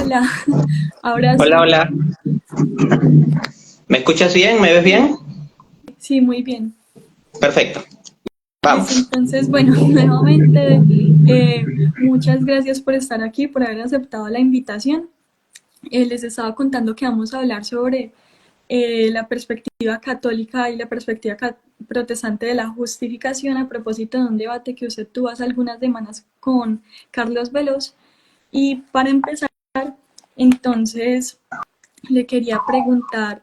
Hola, ahora Hola, sí, hola. ¿Me escuchas bien? ¿Me ves bien? sí, muy bien. Perfecto. Listo, Vamos. entonces, bueno, nuevamente, muchas gracias por estar aquí, por haber aceptado la invitación. Les estaba contando que vamos a hablar sobre la perspectiva católica y la perspectiva protestante de la justificación a propósito de un debate que usted tuvo hace algunas semanas con Carlos Veloz. Y para empezar, entonces, le quería preguntar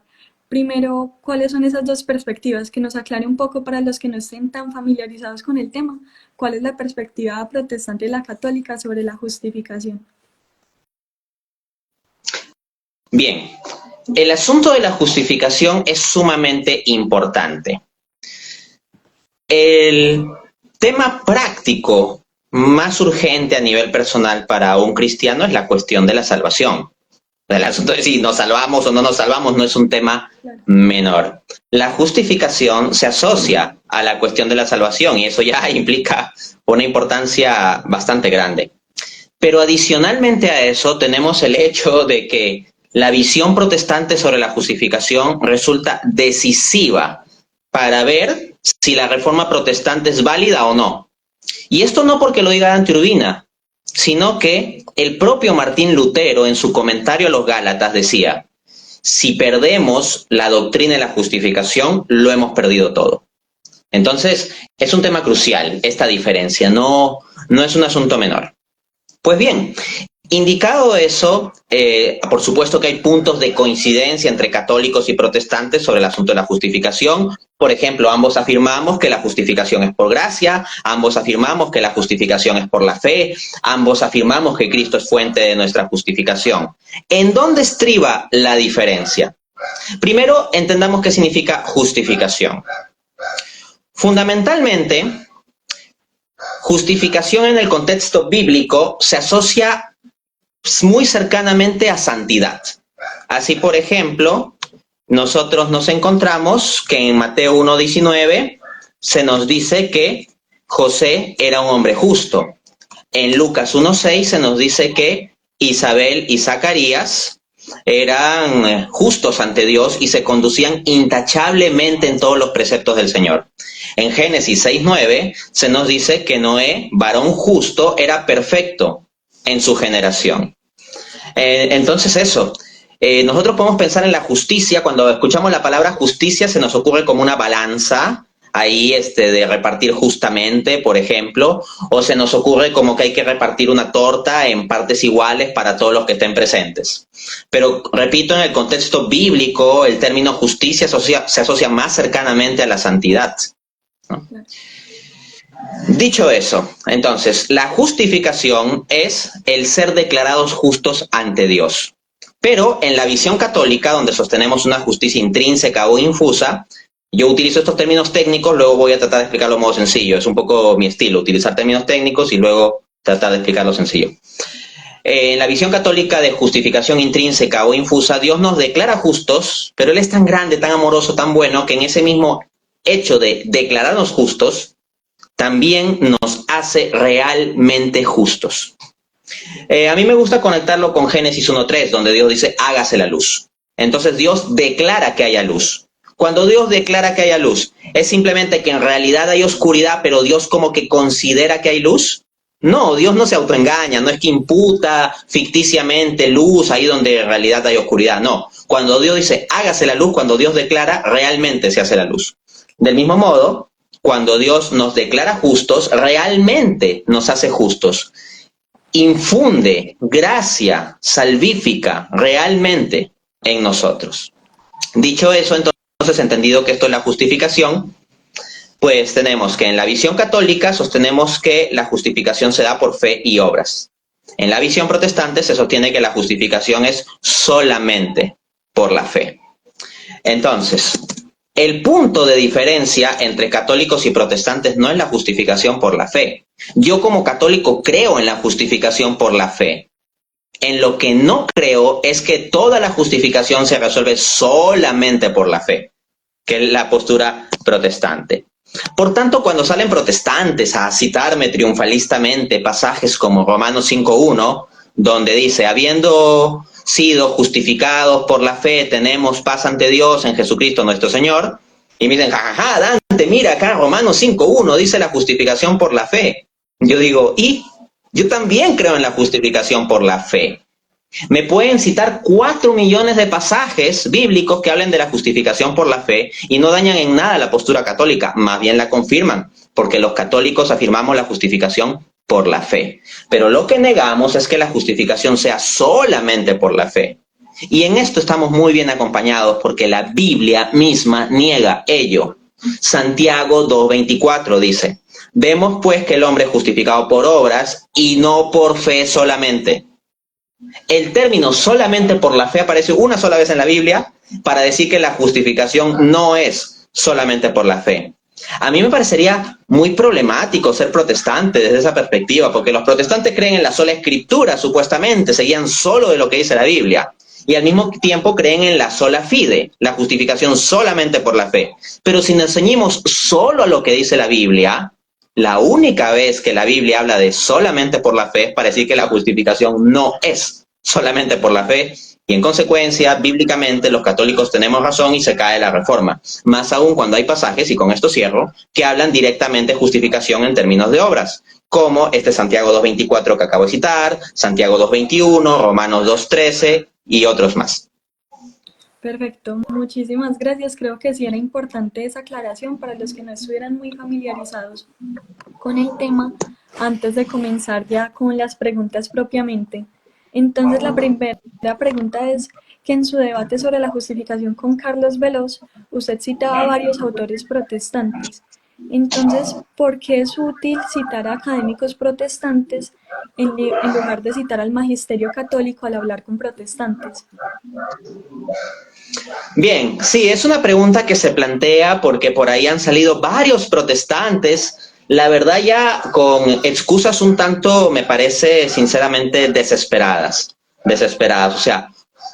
primero cuáles son esas dos perspectivas, que nos aclare un poco para los que no estén tan familiarizados con el tema, cuál es la perspectiva protestante y la católica sobre la justificación. Bien. El asunto de la justificación es sumamente importante. El tema práctico más urgente a nivel personal para un cristiano es la cuestión de la salvación. El asunto de si nos salvamos o no nos salvamos no es un tema Claro. menor. La justificación se asocia a la cuestión de la salvación y eso ya implica una importancia bastante grande. Pero adicionalmente a eso tenemos el hecho de que la visión protestante sobre la justificación resulta decisiva para ver si la reforma protestante es válida o no. Y esto no porque lo diga Dante Urbina, sino que el propio Martín Lutero en su comentario a los Gálatas decía, si perdemos la doctrina de la justificación, lo hemos perdido todo. Entonces, es un tema crucial esta diferencia, no es un asunto menor. Pues bien, indicado eso, por supuesto que hay puntos de coincidencia entre católicos y protestantes sobre el asunto de la justificación. Por ejemplo, ambos afirmamos que la justificación es por gracia, ambos afirmamos que la justificación es por la fe, ambos afirmamos que Cristo es fuente de nuestra justificación. ¿En dónde estriba la diferencia? Primero, entendamos qué significa justificación. Fundamentalmente, justificación en el contexto bíblico se asocia muy cercanamente a santidad. Así, por ejemplo, nosotros nos encontramos que en Mateo 1:19 se nos dice que José era un hombre justo. En Lucas 1:6 se nos dice que Isabel y Zacarías eran justos ante Dios y se conducían intachablemente en todos los preceptos del Señor. En Génesis 6:9 se nos dice que Noé, varón justo, era perfecto en su generación. Entonces eso, nosotros podemos pensar en la justicia, cuando escuchamos la palabra justicia se nos ocurre como una balanza, ahí de repartir justamente, por ejemplo, o se nos ocurre como que hay que repartir una torta en partes iguales para todos los que estén presentes. Pero repito, en el contexto bíblico, el término justicia se asocia más cercanamente a la santidad, ¿no? Claro. Dicho eso, entonces, la justificación es el ser declarados justos ante Dios. Pero en la visión católica, donde sostenemos una justicia intrínseca o infusa, yo utilizo estos términos técnicos, luego voy a tratar de explicarlo de modo sencillo. Es un poco mi estilo, utilizar términos técnicos y luego tratar de explicarlo sencillo. En la visión católica de justificación intrínseca o infusa, Dios nos declara justos, pero Él es tan grande, tan amoroso, tan bueno, que en ese mismo hecho de declararnos justos, también nos hace realmente justos. A mí me gusta conectarlo con Génesis 1:3, donde Dios dice, hágase la luz. Entonces Dios declara que haya luz. Cuando Dios declara que haya luz, ¿es simplemente que en realidad hay oscuridad, pero Dios como que considera que hay luz? No, Dios no se autoengaña, no es que imputa ficticiamente luz ahí donde en realidad hay oscuridad, no. Cuando Dios dice, hágase la luz, cuando Dios declara, realmente se hace la luz. Del mismo modo, cuando Dios nos declara justos, realmente nos hace justos. Infunde gracia salvífica realmente en nosotros. Dicho eso, entonces, entendido que esto es la justificación, pues tenemos que en la visión católica sostenemos que la justificación se da por fe y obras. En la visión protestante se sostiene que la justificación es solamente por la fe. Entonces, el punto de diferencia entre católicos y protestantes no es la justificación por la fe. Yo como católico creo en la justificación por la fe. En lo que no creo es que toda la justificación se resuelve solamente por la fe, que es la postura protestante. Por tanto, cuando salen protestantes a citarme triunfalistamente pasajes como Romanos 5:1, donde dice, habiendo sido justificados por la fe, tenemos paz ante Dios en Jesucristo nuestro Señor. Y me dicen, jajaja, Dante, mira acá, Romanos 5:1 dice la justificación por la fe. Yo digo, y yo también creo en la justificación por la fe. Me pueden citar 4 millones de pasajes bíblicos que hablen de la justificación por la fe y no dañan en nada la postura católica, más bien la confirman, porque los católicos afirmamos la justificación por la fe. Pero lo que negamos es que la justificación sea solamente por la fe. Y en esto estamos muy bien acompañados porque la Biblia misma niega ello. Santiago 2:24 dice, vemos pues que el hombre es justificado por obras y no por fe solamente. El término solamente por la fe aparece una sola vez en la Biblia para decir que la justificación no es solamente por la fe. A mí me parecería muy problemático ser protestante desde esa perspectiva, porque los protestantes creen en la sola escritura, supuestamente, se guían solo de lo que dice la Biblia, y al mismo tiempo creen en la sola fide, la justificación solamente por la fe. Pero si nos ceñimos solo a lo que dice la Biblia, la única vez que la Biblia habla de solamente por la fe es para decir que la justificación no es solamente por la fe, y en consecuencia, bíblicamente, los católicos tenemos razón y se cae la reforma. Más aún cuando hay pasajes, y con esto cierro, que hablan directamente de justificación en términos de obras, como este Santiago 2:24 que acabo de citar, Santiago 2:21, Romanos 2:13 y otros más. Perfecto, muchísimas gracias. Creo que sí era importante esa aclaración para los que no estuvieran muy familiarizados con el tema antes de comenzar ya con las preguntas propiamente. Entonces, la primera pregunta es que en su debate sobre la justificación con Carlos Veloz, usted citaba a varios autores protestantes. Entonces, ¿por qué es útil citar a académicos protestantes en lugar de citar al magisterio católico al hablar con protestantes? Bien, sí, es una pregunta que se plantea porque por ahí han salido varios protestantes, la verdad ya con excusas un tanto, me parece sinceramente desesperadas. O sea,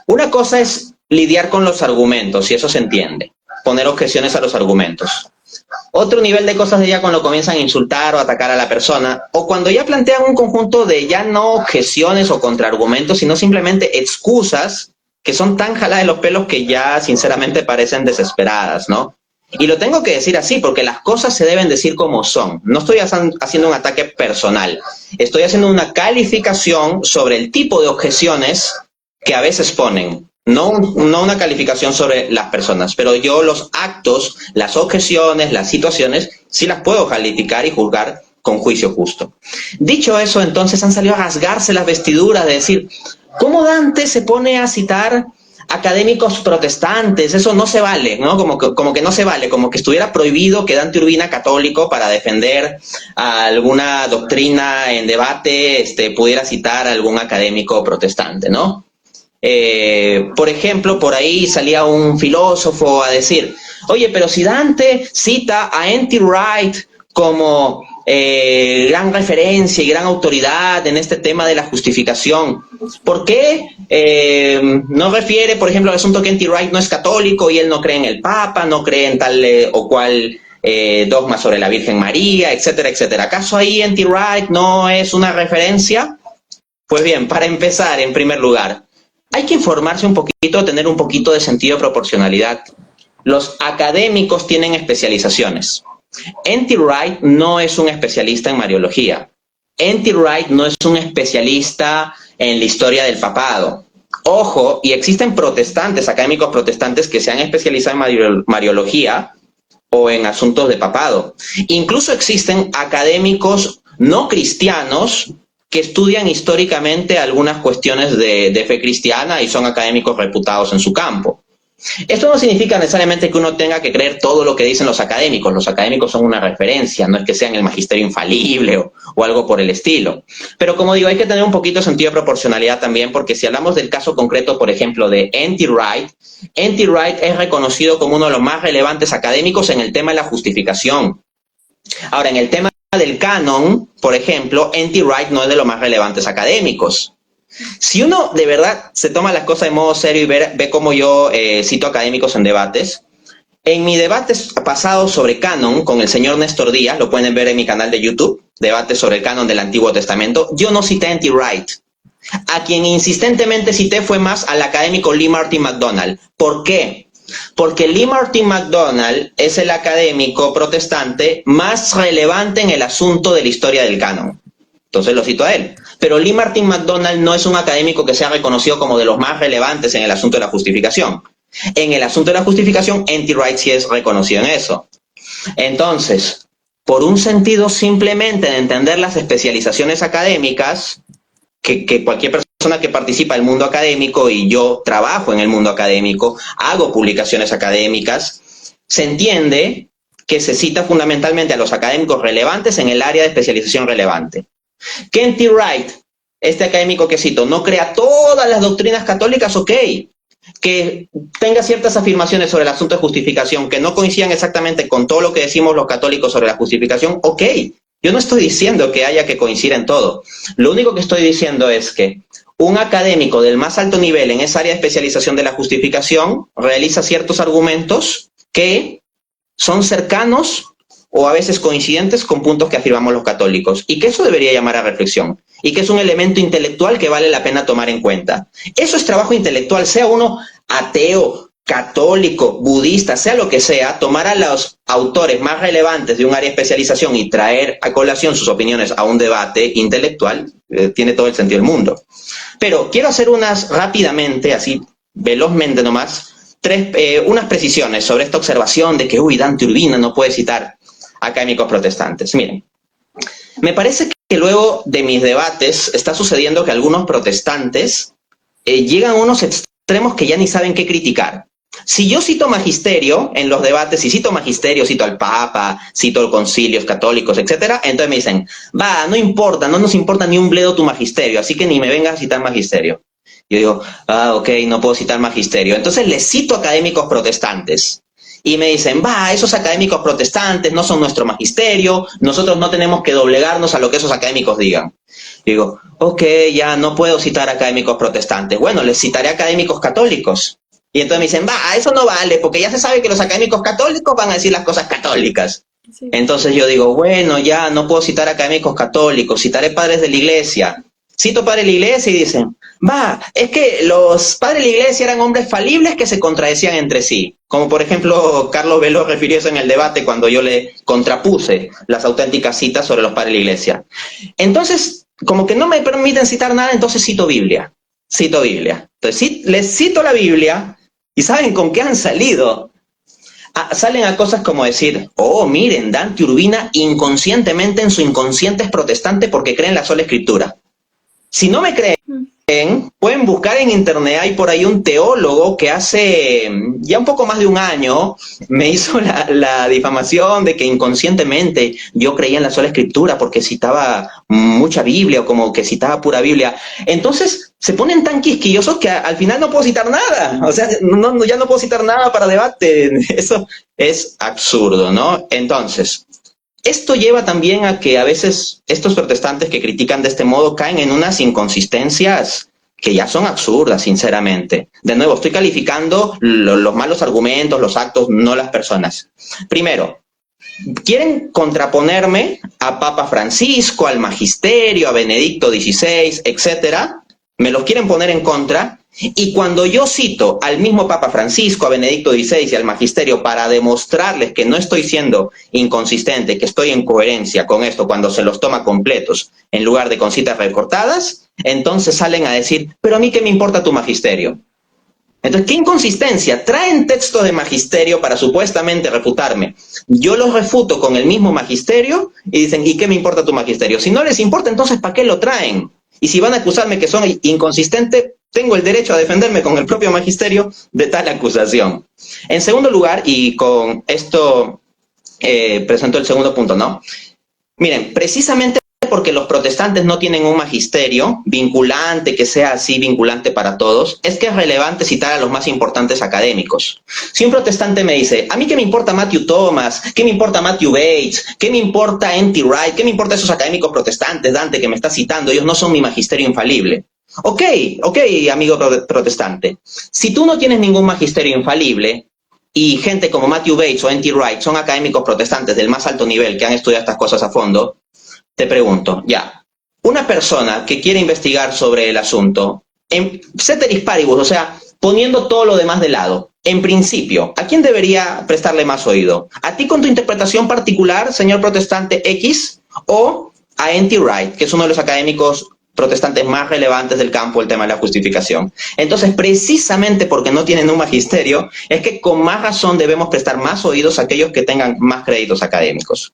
una cosa es lidiar con los argumentos, y eso se entiende, poner objeciones a los argumentos. Otro nivel de cosas de ya cuando comienzan a insultar o atacar a la persona, o cuando ya plantean un conjunto de ya no objeciones o contraargumentos, sino simplemente excusas que son tan jaladas de los pelos que ya sinceramente parecen desesperadas, ¿no? Y lo tengo que decir así, porque las cosas se deben decir como son. No estoy haciendo un ataque personal, estoy haciendo una calificación sobre el tipo de objeciones que a veces ponen. No una calificación sobre las personas, pero yo los actos, las objeciones, las situaciones, sí las puedo calificar y juzgar con juicio justo. Dicho eso, entonces han salido a rasgarse las vestiduras de decir, ¿cómo Dante se pone a citar académicos protestantes? Eso no se vale, ¿no? Como que no se vale, como que estuviera prohibido que Dante Urbina, católico, para defender alguna doctrina en debate, pudiera citar a algún académico protestante, ¿no? Por ejemplo, por ahí salía un filósofo a decir, oye, pero si Dante cita a N.T. Wright como gran referencia y gran autoridad en este tema de la justificación, ¿por qué no refiere, por ejemplo, al asunto que N.T. Wright no es católico y él no cree en el Papa, no cree en tal o cual dogma sobre la Virgen María, etcétera, etcétera? ¿Acaso ahí N.T. Wright no es una referencia? Pues bien, para empezar, en primer lugar, hay que informarse un poquito, tener un poquito de sentido de proporcionalidad. Los académicos tienen especializaciones. N.T. Wright no es un especialista en Mariología. N.T. Wright no es un especialista en la historia del papado. Ojo, y existen protestantes, académicos protestantes que se han especializado en Mariología o en asuntos de papado. Incluso existen académicos no cristianos que estudian históricamente algunas cuestiones de fe cristiana y son académicos reputados en su campo. Esto no significa necesariamente que uno tenga que creer todo lo que dicen los académicos. Los académicos son una referencia, no es que sean el magisterio infalible o algo por el estilo. Pero como digo, hay que tener un poquito de sentido de proporcionalidad también, porque si hablamos del caso concreto, por ejemplo, de N.T. Wright es reconocido como uno de los más relevantes académicos en el tema de la justificación. Ahora, en el tema del canon, por ejemplo, N.T. Wright no es de los más relevantes académicos. Si uno de verdad se toma las cosas de modo serio y ve cómo yo cito académicos en debates, en mi debate pasado sobre canon con el señor Néstor Díaz, lo pueden ver en mi canal de YouTube, debates sobre el canon del Antiguo Testamento, yo no cité a N.T. Wright. A quien insistentemente cité fue más al académico Lee Martin McDonald. ¿Por qué? Porque Lee Martin McDonald es el académico protestante más relevante en el asunto de la historia del canon. Entonces lo cito a él. Pero Lee Martin McDonald no es un académico que sea reconocido como de los más relevantes en el asunto de la justificación. En el asunto de la justificación, N.T. Wright sí es reconocido en eso. Entonces, por un sentido simplemente de entender las especializaciones académicas, que cualquier persona que participa del mundo académico, y yo trabajo en el mundo académico, hago publicaciones académicas, se entiende que se cita fundamentalmente a los académicos relevantes en el área de especialización relevante. Que N.T. Wright, este académico que cito, no crea todas las doctrinas católicas, ok. Que tenga ciertas afirmaciones sobre el asunto de justificación que no coincidan exactamente con todo lo que decimos los católicos sobre la justificación, ok. Yo no estoy diciendo que haya que coincidir en todo. Lo único que estoy diciendo es que un académico del más alto nivel en esa área de especialización de la justificación realiza ciertos argumentos que son cercanos o a veces coincidentes con puntos que afirmamos los católicos, y que eso debería llamar a reflexión, y que es un elemento intelectual que vale la pena tomar en cuenta. Eso es trabajo intelectual, sea uno ateo, católico, budista, sea lo que sea, tomar a los autores más relevantes de un área de especialización y traer a colación sus opiniones a un debate intelectual, tiene todo el sentido del mundo. Pero quiero hacer unas rápidamente, así velozmente nomás, unas precisiones sobre esta observación de que, Dante Urbina no puede citar académicos protestantes. Miren, me parece que luego de mis debates está sucediendo que algunos protestantes llegan a unos extremos que ya ni saben qué criticar. Si yo cito magisterio en los debates, si cito magisterio, cito al Papa, cito los concilios católicos, etcétera, entonces me dicen, no importa, no nos importa ni un bledo tu magisterio, así que ni me vengas a citar magisterio. Yo digo, ok, no puedo citar magisterio. Entonces les cito académicos protestantes. Y me dicen, esos académicos protestantes no son nuestro magisterio, nosotros no tenemos que doblegarnos a lo que esos académicos digan. Y digo, ok, ya no puedo citar académicos protestantes. Bueno, les citaré académicos católicos. Y entonces me dicen, eso no vale, porque ya se sabe que los académicos católicos van a decir las cosas católicas. Sí. Entonces yo digo, bueno, ya no puedo citar académicos católicos, citaré padres de la iglesia. Cito padres de la iglesia y dicen, es que los padres de la iglesia eran hombres falibles que se contradecían entre sí. Como por ejemplo, Carlos Veló refirió eso en el debate cuando yo le contrapuse las auténticas citas sobre los padres de la iglesia. Entonces, como que no me permiten citar nada, entonces cito Biblia. Cito Biblia. Entonces, les cito la Biblia y ¿saben con qué han salido? Salen a cosas como decir, miren, Dante Urbina inconscientemente en su inconsciente es protestante porque cree en la sola escritura. Si no me creen, pueden buscar en internet, hay por ahí un teólogo que hace ya un poco más de un año me hizo la difamación de que inconscientemente yo creía en la sola escritura porque citaba mucha Biblia o como que citaba pura Biblia. Entonces se ponen tan quisquillosos que al final no puedo citar nada, o sea, ya no puedo citar nada para debate. Eso es absurdo, ¿no? Entonces, esto lleva también a que a veces estos protestantes que critican de este modo caen en unas inconsistencias que ya son absurdas, sinceramente. De nuevo, estoy calificando los malos argumentos, los actos, no las personas. Primero, quieren contraponerme a Papa Francisco, al Magisterio, a Benedicto XVI, etcétera. Me los quieren poner en contra. Y cuando yo cito al mismo Papa Francisco, a Benedicto XVI y al Magisterio para demostrarles que no estoy siendo inconsistente, que estoy en coherencia con esto cuando se los toma completos en lugar de con citas recortadas, entonces salen a decir, pero a mí qué me importa tu Magisterio. Entonces, ¿qué inconsistencia? Traen textos de Magisterio para supuestamente refutarme. Yo los refuto con el mismo Magisterio y dicen, ¿y qué me importa tu Magisterio? Si no les importa, entonces ¿para qué lo traen? Y si van a acusarme que son inconsistentes, tengo el derecho a defenderme con el propio magisterio de tal acusación. En segundo lugar, y con esto presento el segundo punto, ¿no? Miren, precisamente porque los protestantes no tienen un magisterio vinculante, que sea así vinculante para todos, es que es relevante citar a los más importantes académicos. Si un protestante me dice, a mí qué me importa Matthew Thomas, qué me importa Matthew Bates, qué me importa N.T. Wright, qué me importa esos académicos protestantes, Dante, que me está citando, ellos no son mi magisterio infalible. Ok, amigo protestante, si tú no tienes ningún magisterio infalible y gente como Matthew Bates o N.T. Wright son académicos protestantes del más alto nivel que han estudiado estas cosas a fondo, te pregunto, una persona que quiere investigar sobre el asunto, en ceteris paribus, o sea, poniendo todo lo demás de lado, en principio, ¿a quién debería prestarle más oído? ¿A ti con tu interpretación particular, señor protestante X, o a N.T. Wright, que es uno de los académicos protestantes más relevantes del campo del tema de la justificación? Entonces, precisamente porque no tienen un magisterio, es que con más razón debemos prestar más oídos a aquellos que tengan más créditos académicos.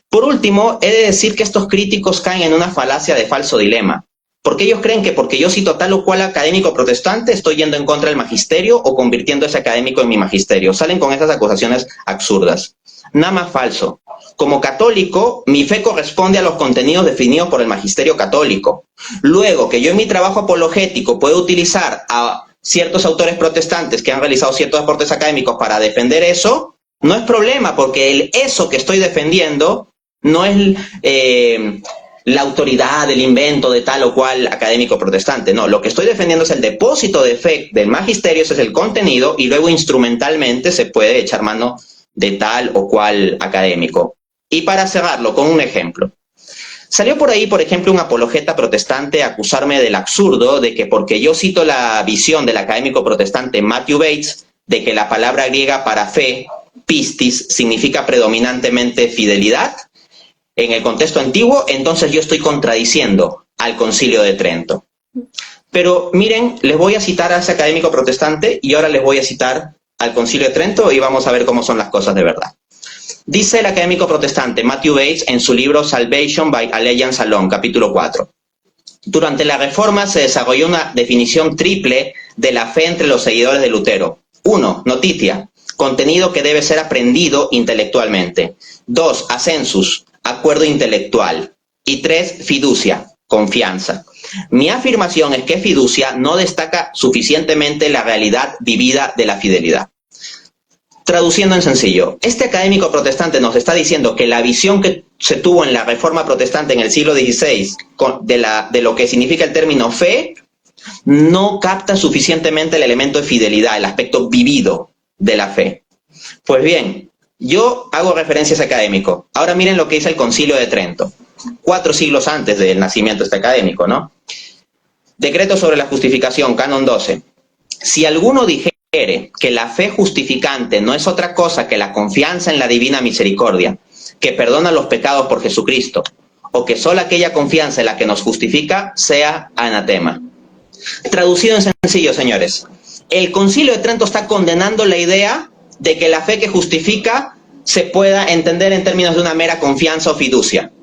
Por último, he de decir que estos críticos caen en una falacia de falso dilema, porque ellos creen que porque yo cito tal o cual académico protestante estoy yendo en contra del magisterio o convirtiendo a ese académico en mi magisterio. Salen con esas acusaciones absurdas. Nada más falso. Como católico, mi fe corresponde a los contenidos definidos por el magisterio católico. Luego, que yo en mi trabajo apologético puedo utilizar a ciertos autores protestantes que han realizado ciertos aportes académicos para defender eso, no es problema, porque eso que estoy defendiendo no es la autoridad del invento de tal o cual académico protestante. No, lo que estoy defendiendo es el depósito de fe del magisterio, ese es el contenido, y luego instrumentalmente se puede echar mano de tal o cual académico. Y para cerrarlo con un ejemplo. Salió por ahí, por ejemplo, un apologeta protestante a acusarme del absurdo de que porque yo cito la visión del académico protestante Matthew Bates de que la palabra griega para fe, pistis, significa predominantemente fidelidad, en el contexto antiguo, entonces yo estoy contradiciendo al Concilio de Trento. Pero miren, les voy a citar a ese académico protestante y ahora les voy a citar al Concilio de Trento y vamos a ver cómo son las cosas de verdad. Dice el académico protestante Matthew Bates en su libro Salvation by Allegiance Alone, capítulo 4. Durante la Reforma se desarrolló una definición triple de la fe entre los seguidores de Lutero. 1. Notitia, contenido que debe ser aprendido intelectualmente. 2. Ascensus, acuerdo intelectual. Y 3. Fiducia, confianza. Mi afirmación es que fiducia no destaca suficientemente la realidad vivida de la fidelidad. Traduciendo en sencillo, este académico protestante nos está diciendo que la visión que se tuvo en la Reforma protestante en el siglo XVI de lo que significa el término fe no capta suficientemente el elemento de fidelidad, el aspecto vivido de la fe. Pues bien, yo hago referencia a ese académico. Ahora miren lo que dice el Concilio de Trento, 4 siglos antes del nacimiento de este académico, ¿no? Decreto sobre la justificación, canon 12. Si alguno dijere que la fe justificante no es otra cosa que la confianza en la divina misericordia, que perdona los pecados por Jesucristo, o que solo aquella confianza en la que nos justifica sea anatema. Traducido en sencillo, señores, el Concilio de Trento está condenando la idea de que la fe que justifica se pueda entender en términos de una mera confianza o fiducia.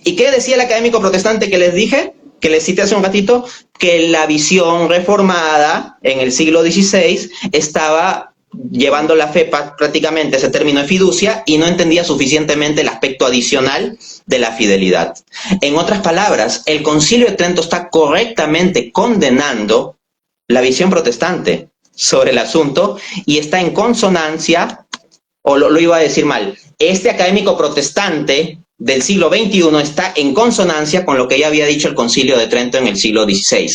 ¿Y qué decía el académico protestante que les dije? Que les cité hace un ratito, que la visión reformada en el siglo XVI estaba llevando la fe prácticamente ese término de fiducia y no entendía suficientemente el aspecto adicional de la fidelidad. En otras palabras, el Concilio de Trento está correctamente condenando la visión protestante sobre el asunto y está en consonancia, o lo iba a decir mal, este académico protestante del siglo XXI está en consonancia con lo que ya había dicho el Concilio de Trento en el siglo XVI.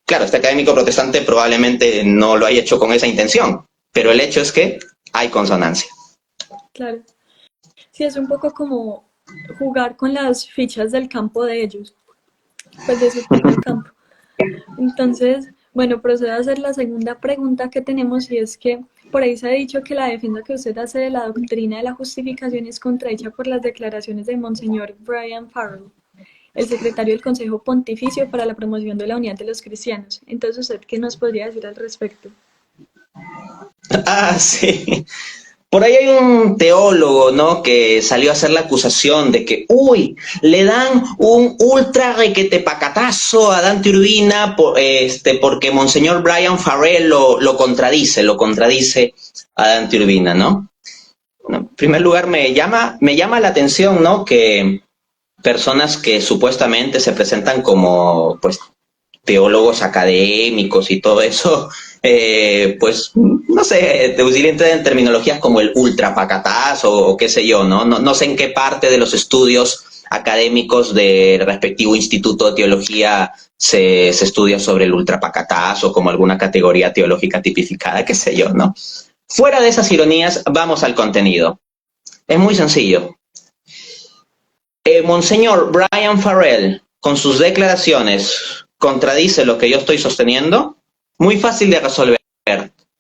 Claro, este académico protestante probablemente no lo haya hecho con esa intención, pero el hecho es que hay consonancia. Claro. Sí, es un poco como jugar con las fichas del campo de ellos, pues de su propio campo. Entonces, bueno, procedo a hacer la segunda pregunta que tenemos y es que por ahí se ha dicho que la defensa que usted hace de la doctrina de la justificación es contrahecha por las declaraciones de Monseñor Brian Farrell, el secretario del Consejo Pontificio para la Promoción de la Unidad de los Cristianos. Entonces, ¿usted qué nos podría decir al respecto? Ah, sí. Por ahí hay un teólogo, ¿no?, que salió a hacer la acusación de que, le dan un ultra requete pacatazo a Dante Urbina porque Monseñor Brian Farrell lo contradice a Dante Urbina, ¿no? Bueno, en primer lugar, me llama la atención, ¿no?, que personas que supuestamente se presentan como, pues, teólogos académicos y todo eso, pues, no sé, en terminologías como el ultrapacatazo o qué sé yo, ¿no? No sé en qué parte de los estudios académicos del respectivo instituto de teología se estudia sobre el ultrapacatazo como alguna categoría teológica tipificada, qué sé yo, ¿no? Fuera de esas ironías, vamos al contenido. Es muy sencillo. Monseñor Brian Farrell con sus declaraciones contradice lo que yo estoy sosteniendo, muy fácil de resolver.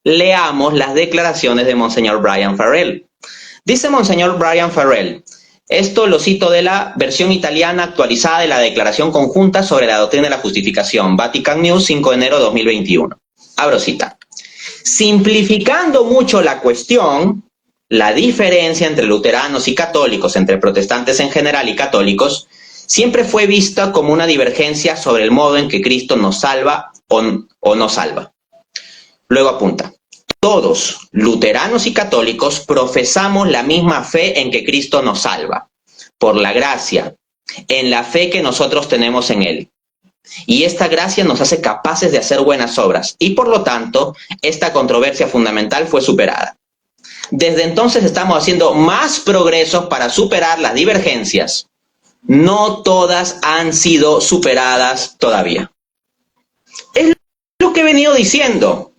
Leamos las declaraciones de Monseñor Brian Farrell. Dice Monseñor Brian Farrell, esto lo cito de la versión italiana actualizada de la Declaración Conjunta sobre la Doctrina de la Justificación, Vatican News, 5 de enero de 2021. Abro cita. Simplificando mucho la cuestión, la diferencia entre luteranos y católicos, entre protestantes en general y católicos, siempre fue vista como una divergencia sobre el modo en que Cristo nos salva o no salva. Luego apunta, todos, luteranos y católicos, profesamos la misma fe en que Cristo nos salva, por la gracia, en la fe que nosotros tenemos en Él. Y esta gracia nos hace capaces de hacer buenas obras, y por lo tanto, esta controversia fundamental fue superada. Desde entonces estamos haciendo más progresos para superar las divergencias. No todas han sido superadas todavía. Es lo que he venido diciendo.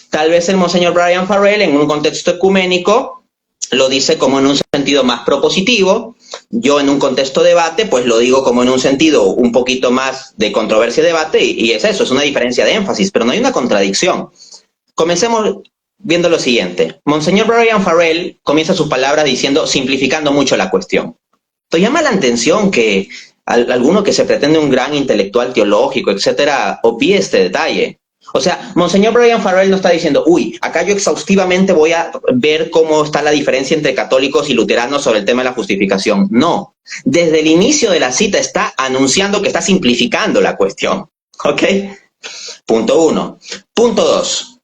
Tal vez el Monseñor Brian Farrell, en un contexto ecuménico, lo dice como en un sentido más propositivo. Yo, en un contexto de debate, pues lo digo como en un sentido un poquito más de controversia y debate, y es eso, es una diferencia de énfasis, pero no hay una contradicción. Comencemos viendo lo siguiente. Monseñor Brian Farrell comienza sus palabras diciendo, simplificando mucho la cuestión. Entonces llama la atención que alguno que se pretende un gran intelectual teológico, etcétera, obvie este detalle. O sea, Monseñor Brian Farrell no está diciendo, uy, acá yo exhaustivamente voy a ver cómo está la diferencia entre católicos y luteranos sobre el tema de la justificación. No, desde el inicio de la cita está anunciando que está simplificando la cuestión. ¿Ok? Punto 1. Punto 2.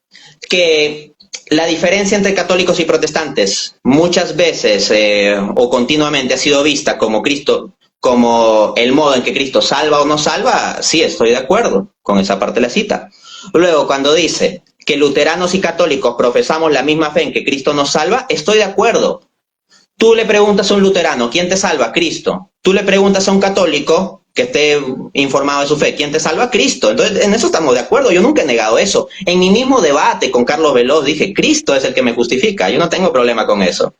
Que la diferencia entre católicos y protestantes muchas veces o continuamente ha sido vista como Cristo, como el modo en que Cristo salva o no salva. Sí, estoy de acuerdo con esa parte de la cita. Luego, cuando dice que luteranos y católicos profesamos la misma fe en que Cristo nos salva, estoy de acuerdo. Tú le preguntas a un luterano, ¿quién te salva? Cristo. Tú le preguntas a un católico que esté informado de su fe, ¿quién te salva? Cristo. Entonces, en eso estamos de acuerdo. Yo nunca he negado eso. En mi mismo debate con Carlos Veloz dije, Cristo es el que me justifica. Yo no tengo problema con eso.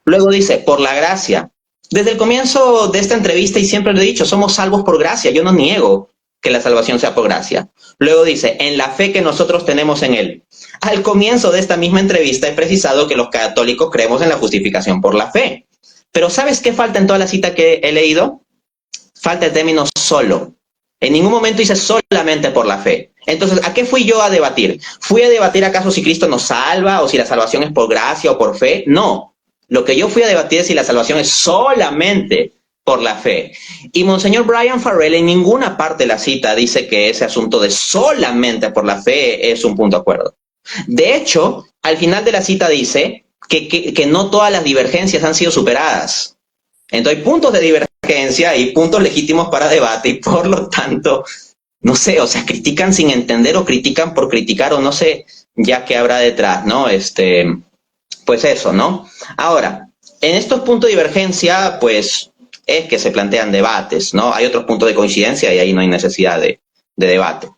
Luego dice, por la gracia. Desde el comienzo de esta entrevista, y siempre lo he dicho, somos salvos por gracia. Yo no niego que la salvación sea por gracia. Luego dice, en la fe que nosotros tenemos en Él. Al comienzo de esta misma entrevista he precisado que los católicos creemos en la justificación por la fe. Pero ¿sabes qué falta en toda la cita que he leído? Falta el término solo. En ningún momento dice solamente por la fe. Entonces, ¿a qué fui yo a debatir? ¿Fui a debatir acaso si Cristo nos salva o si la salvación es por gracia o por fe? No. Lo que yo fui a debatir es si la salvación es solamente por la fe. Y Monseñor Brian Farrell en ninguna parte de la cita dice que ese asunto de solamente por la fe es un punto de acuerdo. De hecho, al final de la cita dice que no todas las divergencias han sido superadas. Entonces hay puntos de divergencia y puntos legítimos para debate y por lo tanto, no sé, o sea, critican sin entender o critican por criticar o no sé ya qué habrá detrás, ¿no? Pues eso, ¿no? Ahora, en estos puntos de divergencia, pues es que se plantean debates, ¿no? Hay otros puntos de coincidencia y ahí no hay necesidad de debate.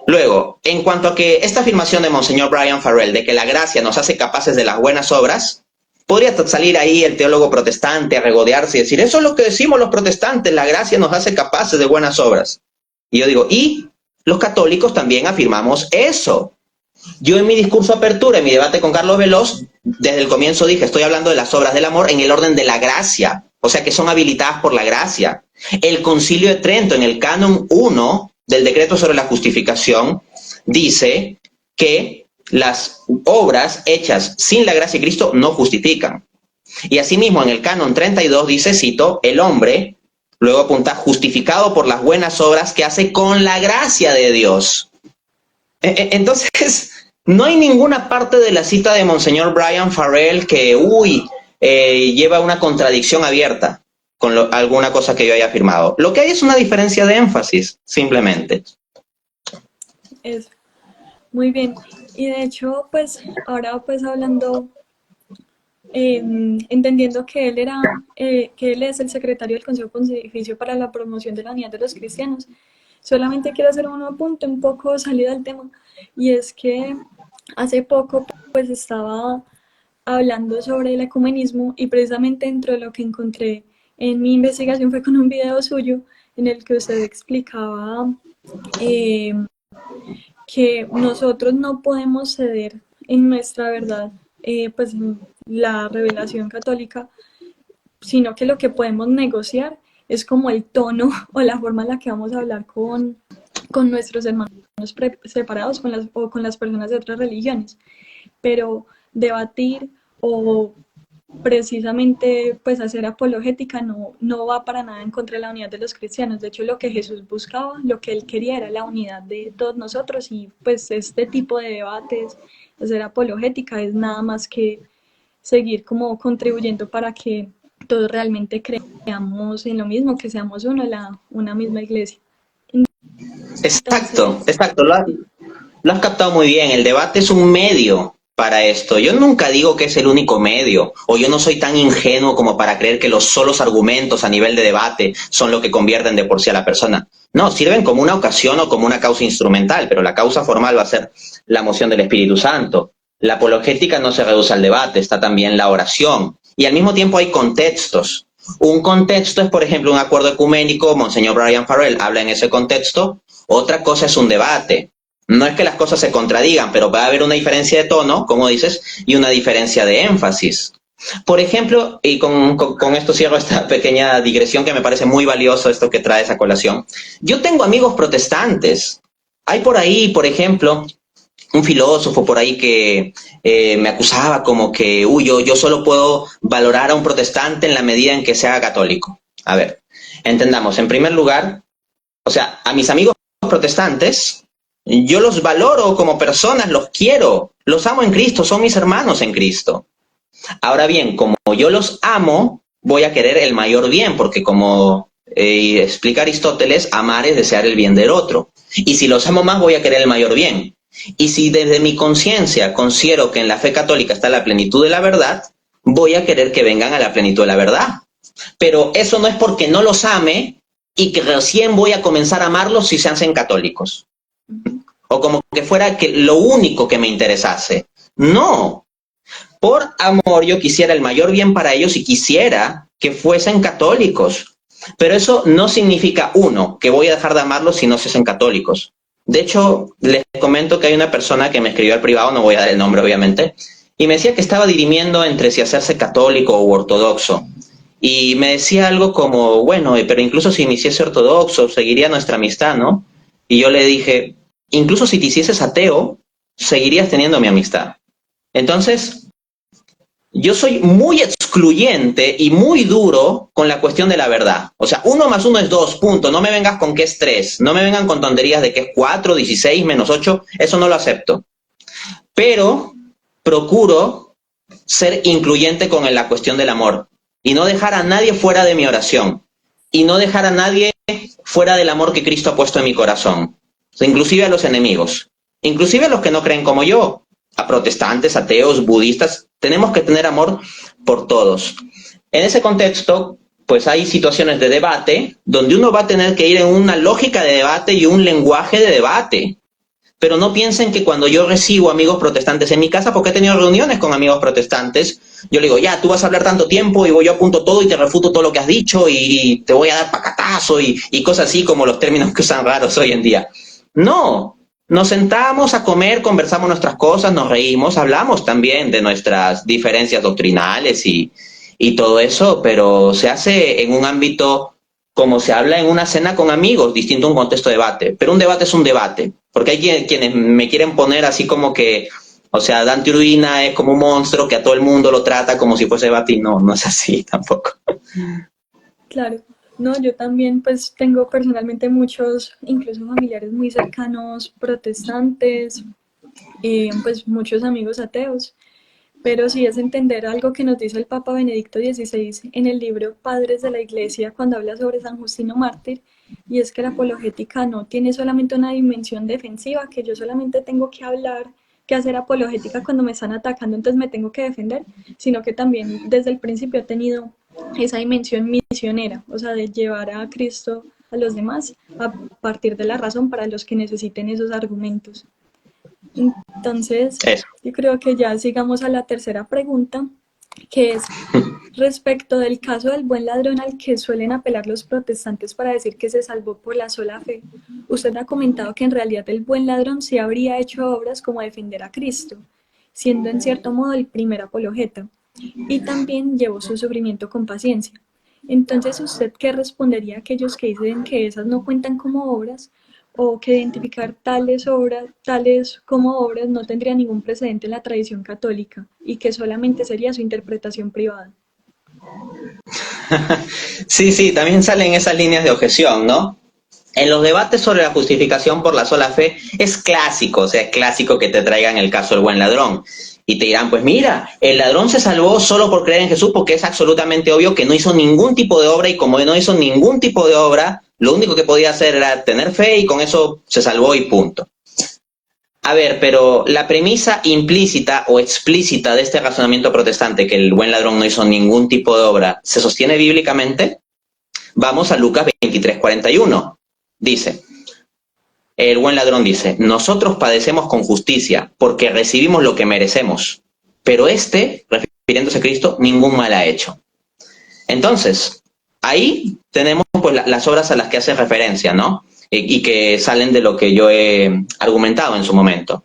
Luego, en cuanto a que esta afirmación de Monseñor Brian Farrell de que la gracia nos hace capaces de las buenas obras, podría salir ahí el teólogo protestante a regodearse y decir, eso es lo que decimos los protestantes, la gracia nos hace capaces de buenas obras. Y yo digo, y los católicos también afirmamos eso. Yo en mi discurso de apertura, en mi debate con Carlos Veloz, desde el comienzo dije, estoy hablando de las obras del amor en el orden de la gracia, o sea que son habilitadas por la gracia. El Concilio de Trento, en el canon 1 del decreto sobre la justificación, dice que las obras hechas sin la gracia de Cristo no justifican. Y asimismo en el canon 32 dice, cito, el hombre, luego apunta, justificado por las buenas obras que hace con la gracia de Dios. Entonces, no hay ninguna parte de la cita de Monseñor Brian Farrell que, lleva una contradicción abierta con alguna cosa que yo haya afirmado. Lo que hay es una diferencia de énfasis, simplemente. Eso. Muy bien. Y de hecho, pues ahora pues hablando, entendiendo que que él es el secretario del Consejo Pontificio para la Promoción de la Unidad de los Cristianos, solamente quiero hacer un apunte un poco salida del tema, y es que hace poco pues estaba hablando sobre el ecumenismo y precisamente dentro de lo que encontré en mi investigación fue con un video suyo en el que usted explicaba eh, que nosotros no podemos ceder en nuestra verdad, pues en la revelación católica, sino que lo que podemos negociar es como el tono o la forma en la que vamos a hablar con nuestros hermanos separados o con las personas de otras religiones. Pero debatir o precisamente pues hacer apologética no va para nada en contra de la unidad de los cristianos. De hecho, lo que Jesús buscaba, lo que él quería era la unidad de todos nosotros, y pues este tipo de debates, hacer apologética, es nada más que seguir como contribuyendo para que todos realmente creamos en lo mismo, que seamos una misma iglesia. Exacto, Entonces, exacto. Lo has captado muy bien. El debate es un medio para esto. Yo nunca digo que es el único medio, o yo no soy tan ingenuo como para creer que los solos argumentos a nivel de debate son lo que convierten de por sí a la persona. No, sirven como una ocasión o como una causa instrumental, pero la causa formal va a ser la moción del Espíritu Santo. La apologética no se reduce al debate, está también la oración. Y al mismo tiempo hay contextos. Un contexto es, por ejemplo, un acuerdo ecuménico, Monseñor Brian Farrell habla en ese contexto. Otra cosa es un debate. No es que las cosas se contradigan, pero va a haber una diferencia de tono, como dices, y una diferencia de énfasis. Por ejemplo, y con esto cierro esta pequeña digresión que me parece muy valioso esto que trae esa colación. Yo tengo amigos protestantes. Hay por ahí, por ejemplo, un filósofo por ahí que me acusaba como que, uy, yo solo puedo valorar a un protestante en la medida en que sea católico. A ver, entendamos, en primer lugar, o sea, a mis amigos protestantes, yo los valoro como personas, los quiero, los amo en Cristo, son mis hermanos en Cristo. Ahora bien, como yo los amo, voy a querer el mayor bien, porque como explica Aristóteles, amar es desear el bien del otro. Y si los amo más, voy a querer el mayor bien. Y si desde mi conciencia considero que en la fe católica está la plenitud de la verdad, voy a querer que vengan a la plenitud de la verdad. Pero eso no es porque no los ame y que recién voy a comenzar a amarlos si se hacen católicos. O como que fuera que lo único que me interesase. No, por amor yo quisiera el mayor bien para ellos y quisiera que fuesen católicos. Pero eso no significa, uno, que voy a dejar de amarlos si no se hacen católicos. De hecho, les comento que hay una persona que me escribió al privado, no voy a dar el nombre obviamente, y me decía que estaba dirimiendo entre si hacerse católico o ortodoxo. Y me decía algo como, bueno, pero incluso si me hiciese ortodoxo, seguiría nuestra amistad, ¿no? Y yo le dije, incluso si te hicieses ateo, seguirías teniendo mi amistad. Entonces, yo soy muy excluyente y muy duro con la cuestión de la verdad. O sea, 1 más 1 es 2, punto. No me vengas con que es 3. No me vengan con tonterías de que es 4, 16, -8. Eso no lo acepto. Pero procuro ser incluyente con la cuestión del amor y no dejar a nadie fuera de mi oración y no dejar a nadie fuera del amor que Cristo ha puesto en mi corazón. O sea, inclusive a los enemigos, inclusive a los que no creen como yo, a protestantes, ateos, budistas, tenemos que tener amor por todos. En ese contexto, pues hay situaciones de debate donde uno va a tener que ir en una lógica de debate y un lenguaje de debate. Pero no piensen que cuando yo recibo amigos protestantes en mi casa, porque he tenido reuniones con amigos protestantes, yo le digo, ya, tú vas a hablar tanto tiempo y yo apunto todo y te refuto todo lo que has dicho y te voy a dar pacatazo y cosas así como los términos que usan raros hoy en día. No, nos sentamos a comer, conversamos nuestras cosas, nos reímos, hablamos también de nuestras diferencias doctrinales y todo eso, pero se hace en un ámbito como se habla en una cena con amigos, distinto a un contexto de debate. Pero un debate es un debate, porque hay quienes me quieren poner así como que, o sea, Dante Urbina es como un monstruo que a todo el mundo lo trata como si fuese debate y no, no es así tampoco. claro, no, yo también pues tengo personalmente muchos, incluso familiares muy cercanos protestantes, pues muchos amigos ateos, pero sí es entender algo que nos dice el Papa Benedicto XVI en el libro Padres de la Iglesia cuando habla sobre San Justino Mártir, y es que la apologética no tiene solamente una dimensión defensiva, que yo solamente tengo que hablar, que hacer apologética cuando me están atacando, entonces me tengo que defender, sino que también desde el principio ha tenido esa dimensión misionera, o sea, de llevar a Cristo a los demás a partir de la razón para los que necesiten esos argumentos. Entonces, Eso. yo creo que ya sigamos a la tercera pregunta, que es respecto del caso del buen ladrón al que suelen apelar los protestantes para decir que se salvó por la sola fe. Usted ha comentado que en realidad el buen ladrón sí habría hecho obras como defender a Cristo, siendo en cierto modo el primer apologeta, y también llevó su sufrimiento con paciencia. Entonces, ¿usted qué respondería a aquellos que dicen que esas no cuentan como obras o que identificar tales como obras no tendría ningún precedente en la tradición católica y que solamente sería su interpretación privada? Sí, sí, también salen esas líneas de objeción, ¿no? En los debates sobre la justificación por la sola fe es clásico, o sea, es clásico que te traigan el caso del buen ladrón. Y te dirán, pues mira, el ladrón se salvó solo por creer en Jesús porque es absolutamente obvio que no hizo ningún tipo de obra y como no hizo ningún tipo de obra, lo único que podía hacer era tener fe y con eso se salvó y punto. A ver, pero la premisa implícita o explícita de este razonamiento protestante, que el buen ladrón no hizo ningún tipo de obra, ¿se sostiene bíblicamente? Vamos a Lucas 23:41. Dice, el buen ladrón dice, nosotros padecemos con justicia porque recibimos lo que merecemos, pero este, refiriéndose a Cristo, ningún mal ha hecho. Entonces, ahí tenemos pues las obras a las que hace referencia, ¿no? Y que salen de lo que yo he argumentado en su momento.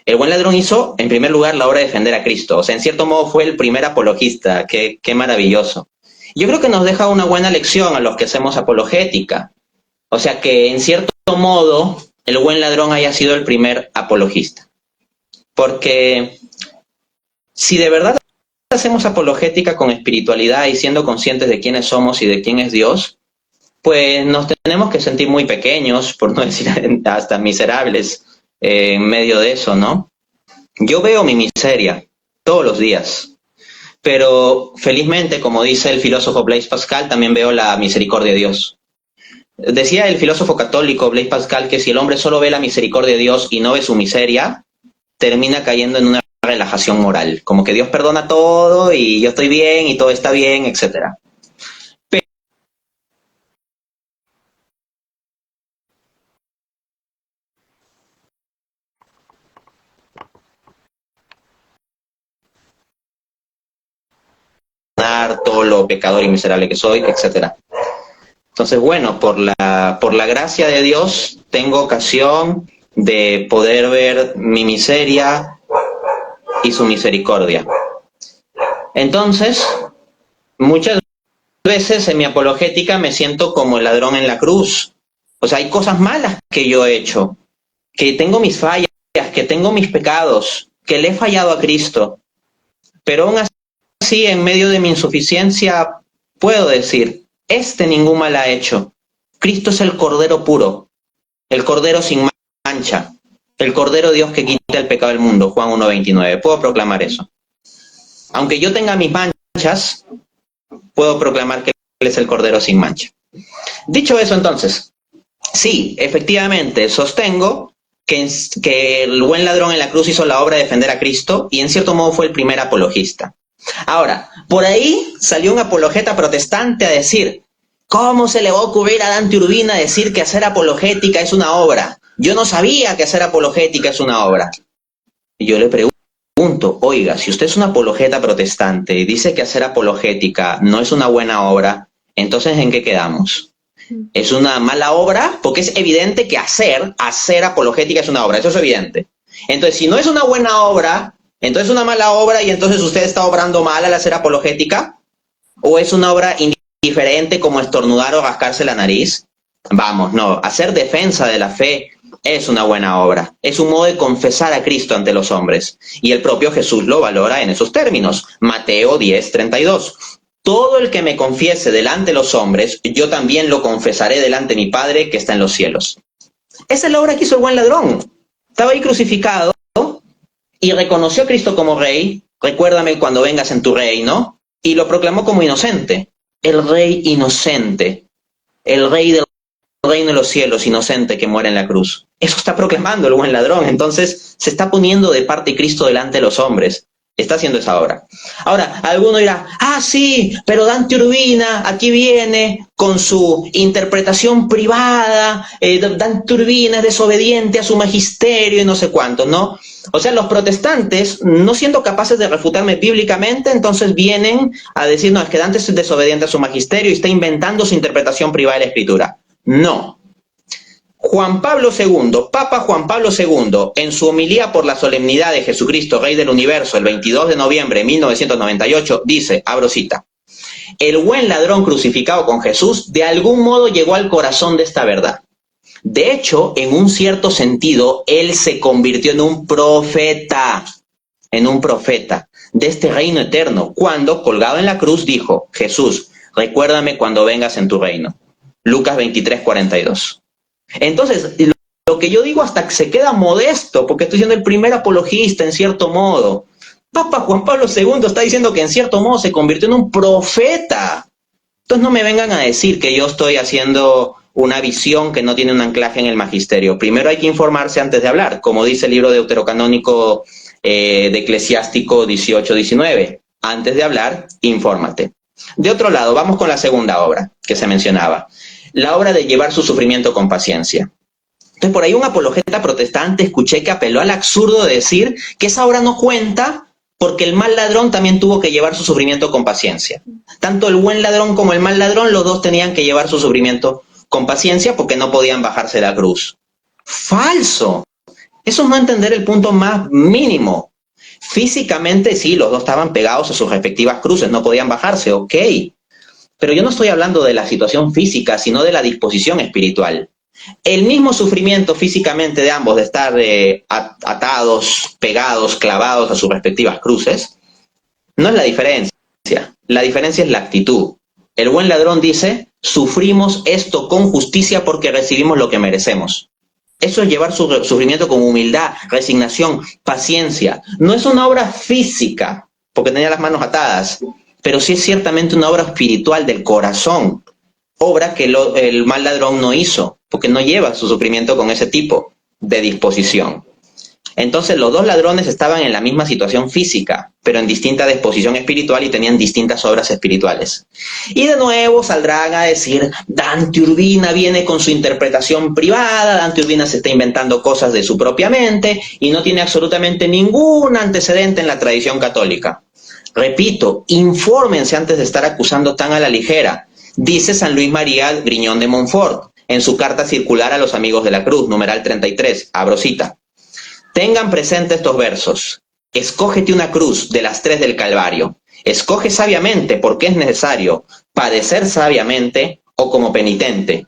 El buen ladrón hizo, en primer lugar, la obra de defender a Cristo. O sea, en cierto modo fue el primer apologista. Qué maravilloso. Yo creo que nos deja una buena lección a los que hacemos apologética. O sea, que en cierto modo el buen ladrón haya sido el primer apologista. Porque si de verdad hacemos apologética con espiritualidad y siendo conscientes de quiénes somos y de quién es Dios, pues nos tenemos que sentir muy pequeños, por no decir hasta miserables, en medio de eso, ¿no? Yo veo mi miseria todos los días, pero felizmente, como dice el filósofo Blaise Pascal, también veo la misericordia de Dios. Decía el filósofo católico Blaise Pascal que si el hombre solo ve la misericordia de Dios y no ve su miseria, termina cayendo en una relajación moral, como que Dios perdona todo y yo estoy bien y todo está bien, etcétera. Todo lo pecador y miserable que soy, etcétera. Entonces, bueno, por la gracia de Dios tengo ocasión de poder ver mi miseria y su misericordia. Entonces, muchas veces en mi apologética me siento como el ladrón en la cruz. O sea, hay cosas malas que yo he hecho, que tengo mis fallas, que tengo mis pecados, que le he fallado a Cristo. Pero aún así, en medio de mi insuficiencia, puedo decir, ningún mal ha hecho. Cristo es el Cordero puro, el Cordero sin mancha, el Cordero Dios que quita el pecado del mundo, Juan 1:29. Puedo proclamar eso. Aunque yo tenga mis manchas, puedo proclamar que Él es el Cordero sin mancha. Dicho eso, entonces, sí, efectivamente, sostengo que el buen ladrón en la cruz hizo la obra de defender a Cristo y en cierto modo fue el primer apologista. Ahora, por ahí salió un apologeta protestante a decir, ¿cómo se le va a ocurrir a Dante Urbina decir que hacer apologética es una obra? Yo no sabía que hacer apologética es una obra. Y yo le pregunto, oiga, si usted es un apologeta protestante y dice que hacer apologética no es una buena obra, entonces ¿en qué quedamos? ¿Es una mala obra? Porque es evidente que hacer apologética es una obra, eso es evidente. Entonces, si no es una buena obra, entonces es una mala obra y entonces usted está obrando mal al hacer apologética, o es una obra indiferente como estornudar o rascarse la nariz. Vamos, no, hacer defensa de la fe es una buena obra, es un modo de confesar a Cristo ante los hombres, y el propio Jesús lo valora en esos términos. Mateo 10:32. Todo el que me confiese delante de los hombres, yo también lo confesaré delante de mi Padre que está en los cielos. Esa es la obra que hizo el buen ladrón. Estaba ahí crucificado y reconoció a Cristo como rey. Recuérdame cuando vengas en tu reino. Y lo proclamó como inocente. El rey inocente. El rey del reino de los cielos, inocente, que muere en la cruz. Eso está proclamando el buen ladrón. Entonces se está poniendo de parte Cristo delante de los hombres. Está haciendo esa obra. Ahora, alguno dirá, ah, sí, pero Dante Urbina aquí viene con su interpretación privada, Dante Urbina es desobediente a su magisterio y no sé cuánto, ¿no? O sea, los protestantes, no siendo capaces de refutarme bíblicamente, entonces vienen a decir, no, es que Dante es desobediente a su magisterio y está inventando su interpretación privada de la Escritura. No. Juan Pablo II, Papa Juan Pablo II, en su homilía por la solemnidad de Jesucristo, Rey del Universo, el 22 de noviembre de 1998, dice, abro cita, el buen ladrón crucificado con Jesús de algún modo llegó al corazón de esta verdad. De hecho, en un cierto sentido, él se convirtió en un profeta de este reino eterno, cuando, colgado en la cruz, dijo, Jesús, recuérdame cuando vengas en tu reino. Lucas 23:42. Entonces, lo que yo digo hasta que se queda modesto, porque estoy siendo el primer apologista en cierto modo. Papa Juan Pablo II está diciendo que en cierto modo se convirtió en un profeta. Entonces no me vengan a decir que yo estoy haciendo una visión que no tiene un anclaje en el magisterio. Primero hay que informarse antes de hablar, como dice el libro deuterocanónico de Eclesiástico 18-19. Antes de hablar, infórmate. De otro lado, vamos con la segunda obra que se mencionaba. La obra de llevar su sufrimiento con paciencia. Entonces, por ahí un apologeta protestante escuché que apeló al absurdo de decir que esa obra no cuenta porque el mal ladrón también tuvo que llevar su sufrimiento con paciencia. Tanto el buen ladrón como el mal ladrón, los dos tenían que llevar su sufrimiento con paciencia porque no podían bajarse de la cruz. ¡Falso! Eso es no entender el punto más mínimo. Físicamente sí, los dos estaban pegados a sus respectivas cruces, no podían bajarse, ok. Pero yo no estoy hablando de la situación física, sino de la disposición espiritual. El mismo sufrimiento físicamente de ambos, de estar atados, pegados, clavados a sus respectivas cruces, no es la diferencia. La diferencia es la actitud. El buen ladrón dice, sufrimos esto con justicia porque recibimos lo que merecemos. Eso es llevar su sufrimiento con humildad, resignación, paciencia. No es una obra física, porque tenía las manos atadas, pero sí es ciertamente una obra espiritual del corazón, obra que el mal ladrón no hizo, porque no lleva su sufrimiento con ese tipo de disposición. Entonces los dos ladrones estaban en la misma situación física, pero en distinta disposición espiritual y tenían distintas obras espirituales. Y de nuevo saldrán a decir, Dante Urbina viene con su interpretación privada, Dante Urbina se está inventando cosas de su propia mente y no tiene absolutamente ningún antecedente en la tradición católica. Repito, infórmense antes de estar acusando tan a la ligera. Dice San Luis María Griñón de Montfort en su carta circular a los amigos de la cruz, numeral 33, abro cita. Tengan presente estos versos. Escógete una cruz de las 3 del Calvario. Escoge sabiamente porque es necesario padecer sabiamente o como penitente,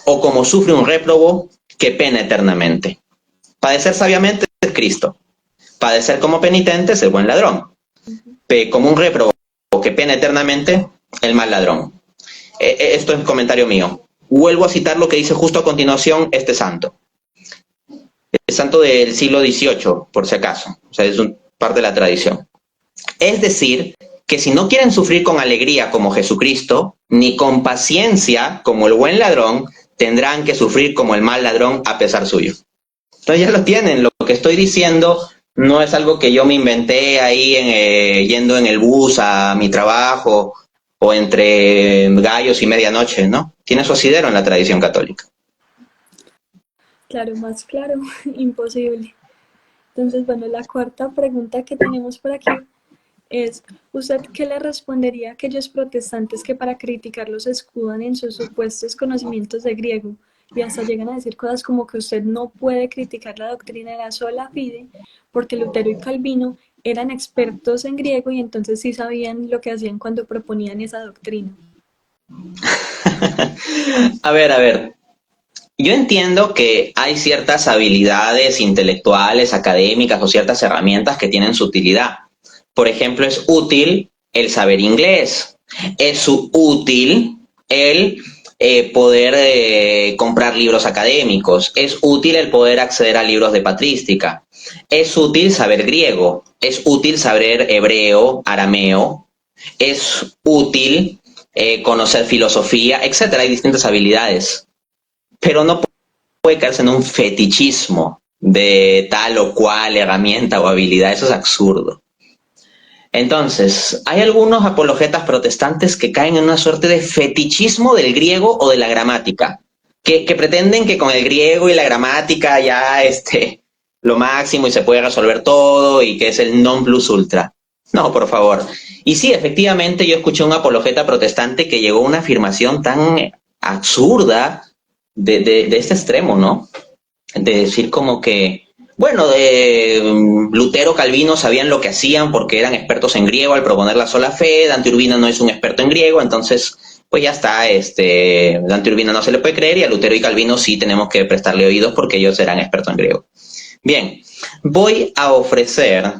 o como sufre un réprobo que pena eternamente. Padecer sabiamente es Cristo. Padecer como penitente es el buen ladrón. Como un réprobo que pena eternamente, el mal ladrón. Esto es comentario mío. Vuelvo a citar lo que dice justo a continuación este santo. El santo del siglo XVIII, por si acaso. O sea, es parte de la tradición. Es decir, que si no quieren sufrir con alegría como Jesucristo, ni con paciencia como el buen ladrón, tendrán que sufrir como el mal ladrón a pesar suyo. Entonces ya lo tienen. Lo que estoy diciendo no es algo que yo me inventé ahí yendo en el bus a mi trabajo o entre gallos y medianoche, ¿no? Tiene su asidero en la tradición católica. Claro, más claro, imposible. Entonces, bueno, la cuarta pregunta que tenemos por aquí es, ¿usted qué le respondería a aquellos protestantes que para criticarlos se escudan en sus supuestos conocimientos de griego y hasta llegan a decir cosas como que usted no puede criticar la doctrina de la sola fide porque Lutero y Calvino eran expertos en griego y entonces sí sabían lo que hacían cuando proponían esa doctrina? A ver. Yo entiendo que hay ciertas habilidades intelectuales, académicas o ciertas herramientas que tienen su utilidad. Por ejemplo, es útil el saber inglés. Es útil el poder comprar libros académicos. Es útil el poder acceder a libros de patrística. Es útil saber griego. Es útil saber hebreo, arameo. Es útil conocer filosofía, etcétera. Hay distintas habilidades. Pero no puede caerse en un fetichismo de tal o cual herramienta o habilidad. Eso es absurdo. Entonces, hay algunos apologetas protestantes que caen en una suerte de fetichismo del griego o de la gramática, que pretenden que con el griego y la gramática ya lo máximo y se puede resolver todo y que es el non plus ultra. No, por favor. Y sí, efectivamente, yo escuché a un apologeta protestante que llegó a una afirmación tan absurda de este extremo, ¿no? De decir como que, bueno, Lutero, Calvino sabían lo que hacían porque eran expertos en griego al proponer la sola fe, Dante Urbina no es un experto en griego, entonces, pues ya está, Dante Urbina no se le puede creer y a Lutero y Calvino sí tenemos que prestarle oídos porque ellos eran expertos en griego. Bien, voy a ofrecer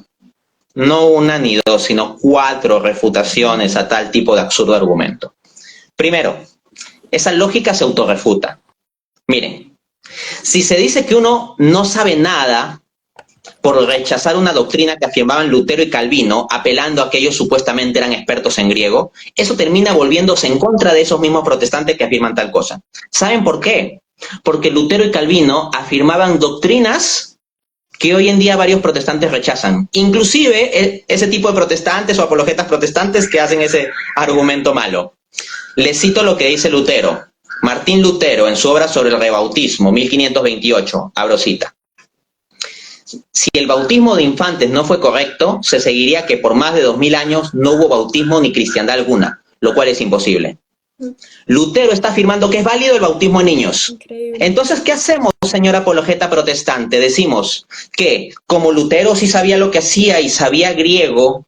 no una ni dos, sino 4 refutaciones a tal tipo de absurdo argumento. Primero, esa lógica se autorrefuta. Miren, si se dice que uno no sabe nada por rechazar una doctrina que afirmaban Lutero y Calvino, apelando a que ellos supuestamente eran expertos en griego, eso termina volviéndose en contra de esos mismos protestantes que afirman tal cosa. ¿Saben por qué? Porque Lutero y Calvino afirmaban doctrinas que hoy en día varios protestantes rechazan. Inclusive ese tipo de protestantes o apologetas protestantes que hacen ese argumento malo. Les cito lo que dice Lutero. Martín Lutero, en su obra sobre el rebautismo, 1528, abro cita. Si el bautismo de infantes no fue correcto, se seguiría que por más de 2000 años no hubo bautismo ni cristiandad alguna, lo cual es imposible. Lutero está afirmando que es válido el bautismo en niños. Increíble. Entonces, ¿qué hacemos, señora apologeta protestante? Decimos que como Lutero sí sabía lo que hacía y sabía griego,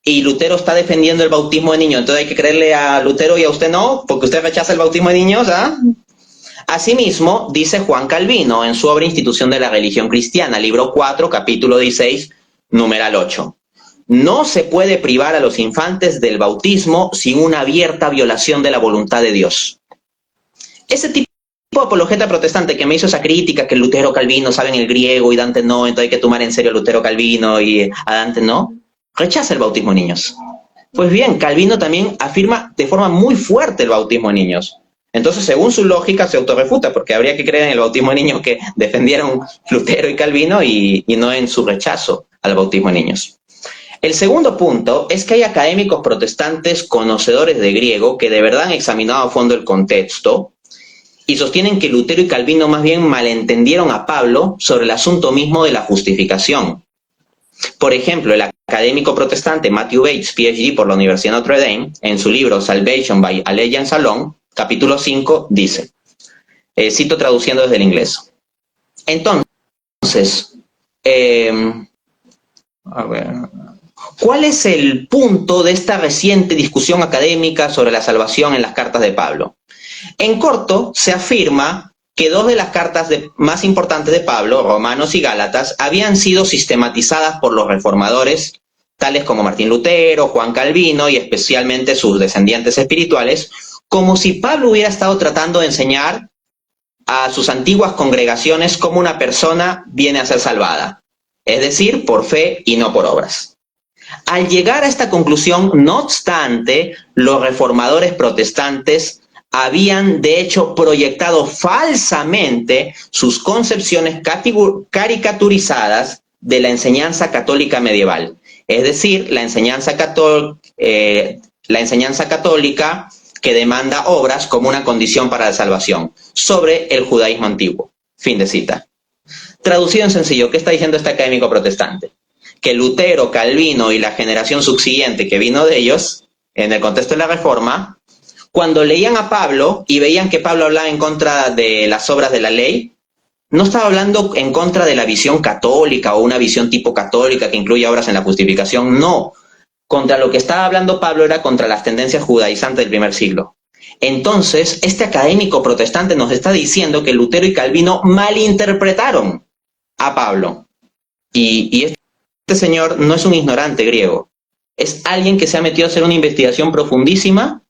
y Lutero está defendiendo el bautismo de niños, entonces hay que creerle a Lutero y a usted no, porque usted rechaza el bautismo de niños, ¿ah? Asimismo, dice Juan Calvino en su obra Institución de la Religión Cristiana, libro 4, capítulo 16, numeral 8. No se puede privar a los infantes del bautismo sin una abierta violación de la voluntad de Dios. Ese tipo de apologeta protestante que me hizo esa crítica que Lutero, Calvino saben el griego y Dante no, entonces hay que tomar en serio a Lutero, Calvino y a Dante no, rechaza el bautismo de niños. Pues bien, Calvino también afirma de forma muy fuerte el bautismo de niños. Entonces, según su lógica, se autorrefuta, porque habría que creer en el bautismo de niños que defendieron Lutero y Calvino y no en su rechazo al bautismo de niños. El segundo punto es que hay académicos protestantes conocedores de griego que de verdad han examinado a fondo el contexto y sostienen que Lutero y Calvino más bien malentendieron a Pablo sobre el asunto mismo de la justificación. Por ejemplo, el académico protestante Matthew Bates, PhD por la Universidad de Notre Dame, en su libro Salvation by Allegiance Alone, capítulo 5, dice, cito traduciendo desde el inglés. Entonces, a ver, ¿cuál es el punto de esta reciente discusión académica sobre la salvación en las cartas de Pablo? En corto, se afirma que 2 de las cartas más importantes de Pablo, Romanos y Gálatas, habían sido sistematizadas por los reformadores, tales como Martín Lutero, Juan Calvino y especialmente sus descendientes espirituales, como si Pablo hubiera estado tratando de enseñar a sus antiguas congregaciones cómo una persona viene a ser salvada, es decir, por fe y no por obras. Al llegar a esta conclusión, no obstante, los reformadores protestantes habían de hecho proyectado falsamente sus concepciones caricaturizadas de la enseñanza católica medieval, es decir, la enseñanza católica que demanda obras como una condición para la salvación, sobre el judaísmo antiguo. Fin de cita. Traducido en sencillo, ¿qué está diciendo este académico protestante? Que Lutero, Calvino y la generación subsiguiente que vino de ellos, en el contexto de la Reforma, cuando leían a Pablo y veían que Pablo hablaba en contra de las obras de la ley, no estaba hablando en contra de la visión católica o una visión tipo católica que incluye obras en la justificación, no. Contra lo que estaba hablando Pablo era contra las tendencias judaizantes del primer siglo. Entonces, este académico protestante nos está diciendo que Lutero y Calvino malinterpretaron a Pablo. Y este señor no es un ignorante griego, es alguien que se ha metido a hacer una investigación profundísima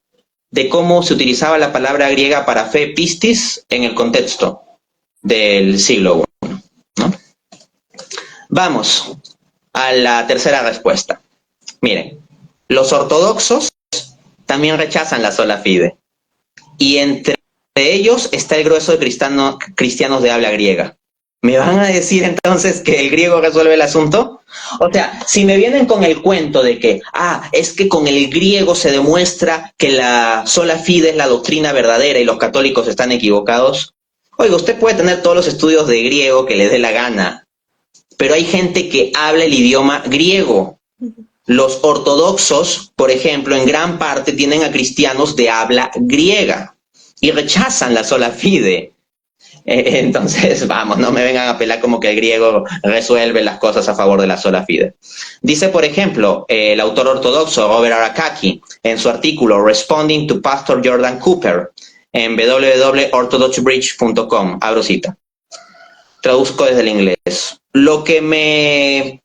de cómo se utilizaba la palabra griega para fe, pistis, en el contexto del siglo I, ¿no? Vamos a la tercera respuesta. Miren, los ortodoxos también rechazan la sola fide, y entre ellos está el grueso de cristianos de habla griega. ¿Me van a decir entonces que el griego resuelve el asunto? O sea, si me vienen con el cuento de que, es que con el griego se demuestra que la sola fide es la doctrina verdadera y los católicos están equivocados. Oiga, usted puede tener todos los estudios de griego que le dé la gana, pero hay gente que habla el idioma griego. Los ortodoxos, por ejemplo, en gran parte tienen a cristianos de habla griega y rechazan la sola fide. Entonces, vamos, no me vengan a apelar como que el griego resuelve las cosas a favor de la sola fide. Dice, por ejemplo, el autor ortodoxo Robert Arakaki, en su artículo Responding to Pastor Jordan Cooper, en www.orthodoxbridge.com, abro cita. Traduzco desde el inglés. Lo que me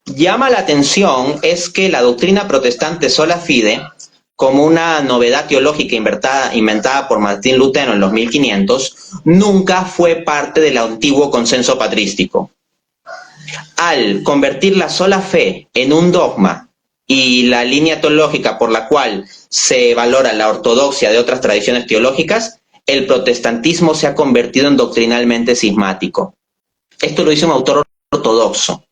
llama la atención es que la doctrina protestante sola fide, como una novedad teológica inventada por Martín Lutero en los 1500, nunca fue parte del antiguo consenso patrístico. Al convertir la sola fe en un dogma y la línea teológica por la cual se valora la ortodoxia de otras tradiciones teológicas, el protestantismo se ha convertido en doctrinalmente cismático. Esto lo dice un autor ortodoxo.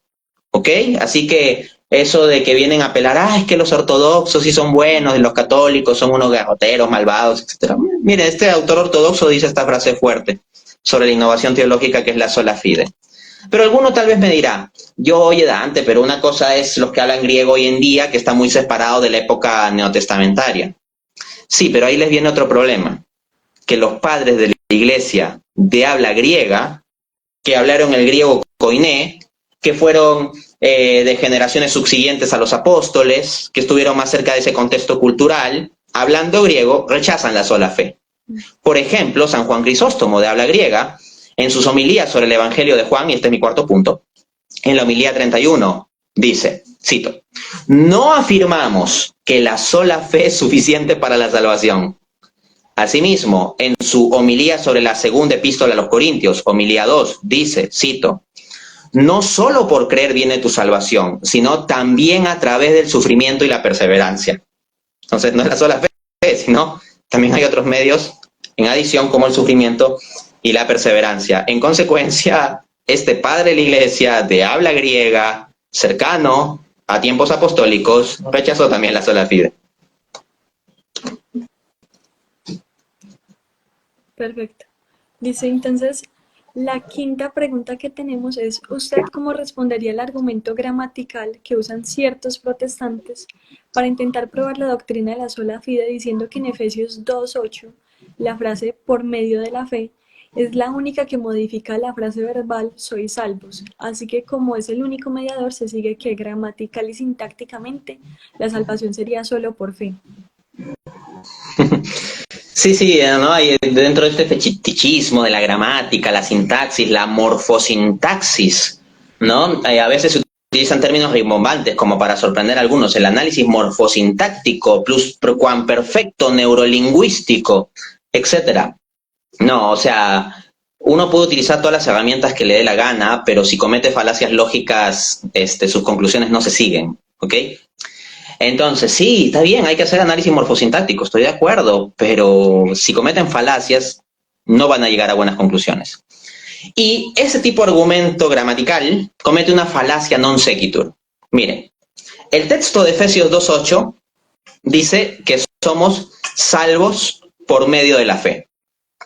¿Ok? Así que eso de que vienen a apelar, es que los ortodoxos sí son buenos y los católicos son unos garroteros, malvados, etcétera. Mire, este autor ortodoxo dice esta frase fuerte sobre la innovación teológica que es la sola fide. Pero alguno tal vez me dirá, yo oye Dante, pero una cosa es los que hablan griego hoy en día, que está muy separado de la época neotestamentaria. Sí, pero ahí les viene otro problema, que los padres de la iglesia de habla griega, que hablaron el griego koiné, que fueron de generaciones subsiguientes a los apóstoles, que estuvieron más cerca de ese contexto cultural, hablando griego, rechazan la sola fe. Por ejemplo, San Juan Crisóstomo, de habla griega, en sus homilías sobre el Evangelio de Juan, y este es mi cuarto punto, en la homilía 31, dice, cito, no afirmamos que la sola fe es suficiente para la salvación. Asimismo, en su homilía sobre la segunda epístola a los Corintios, homilía 2, dice, cito, no solo por creer viene tu salvación, sino también a través del sufrimiento y la perseverancia. Entonces, no es la sola fe, sino también hay otros medios en adición como el sufrimiento y la perseverancia. En consecuencia, este padre de la iglesia de habla griega, cercano a tiempos apostólicos, rechazó también la sola fide. Perfecto. Dice entonces, la quinta pregunta que tenemos es, ¿usted cómo respondería al argumento gramatical que usan ciertos protestantes para intentar probar la doctrina de la sola fide diciendo que en Efesios 2:8 la frase por medio de la fe es la única que modifica la frase verbal sois salvos? Así que como es el único mediador, se sigue que gramatical y sintácticamente la salvación sería solo por fe. Sí, ¿no? Hay dentro de este fetichismo de la gramática, la sintaxis, la morfosintaxis, ¿no? A veces se utilizan términos rimbombantes como para sorprender a algunos, el análisis morfosintáctico, pluperfecto, neurolingüístico, etcétera. No, o sea, uno puede utilizar todas las herramientas que le dé la gana, pero si comete falacias lógicas, sus conclusiones no se siguen, ¿ok? Entonces, sí, está bien, hay que hacer análisis morfosintáctico, estoy de acuerdo, pero si cometen falacias, no van a llegar a buenas conclusiones. Y ese tipo de argumento gramatical comete una falacia non sequitur. Miren, el texto de Efesios 2:8 dice que somos salvos por medio de la fe.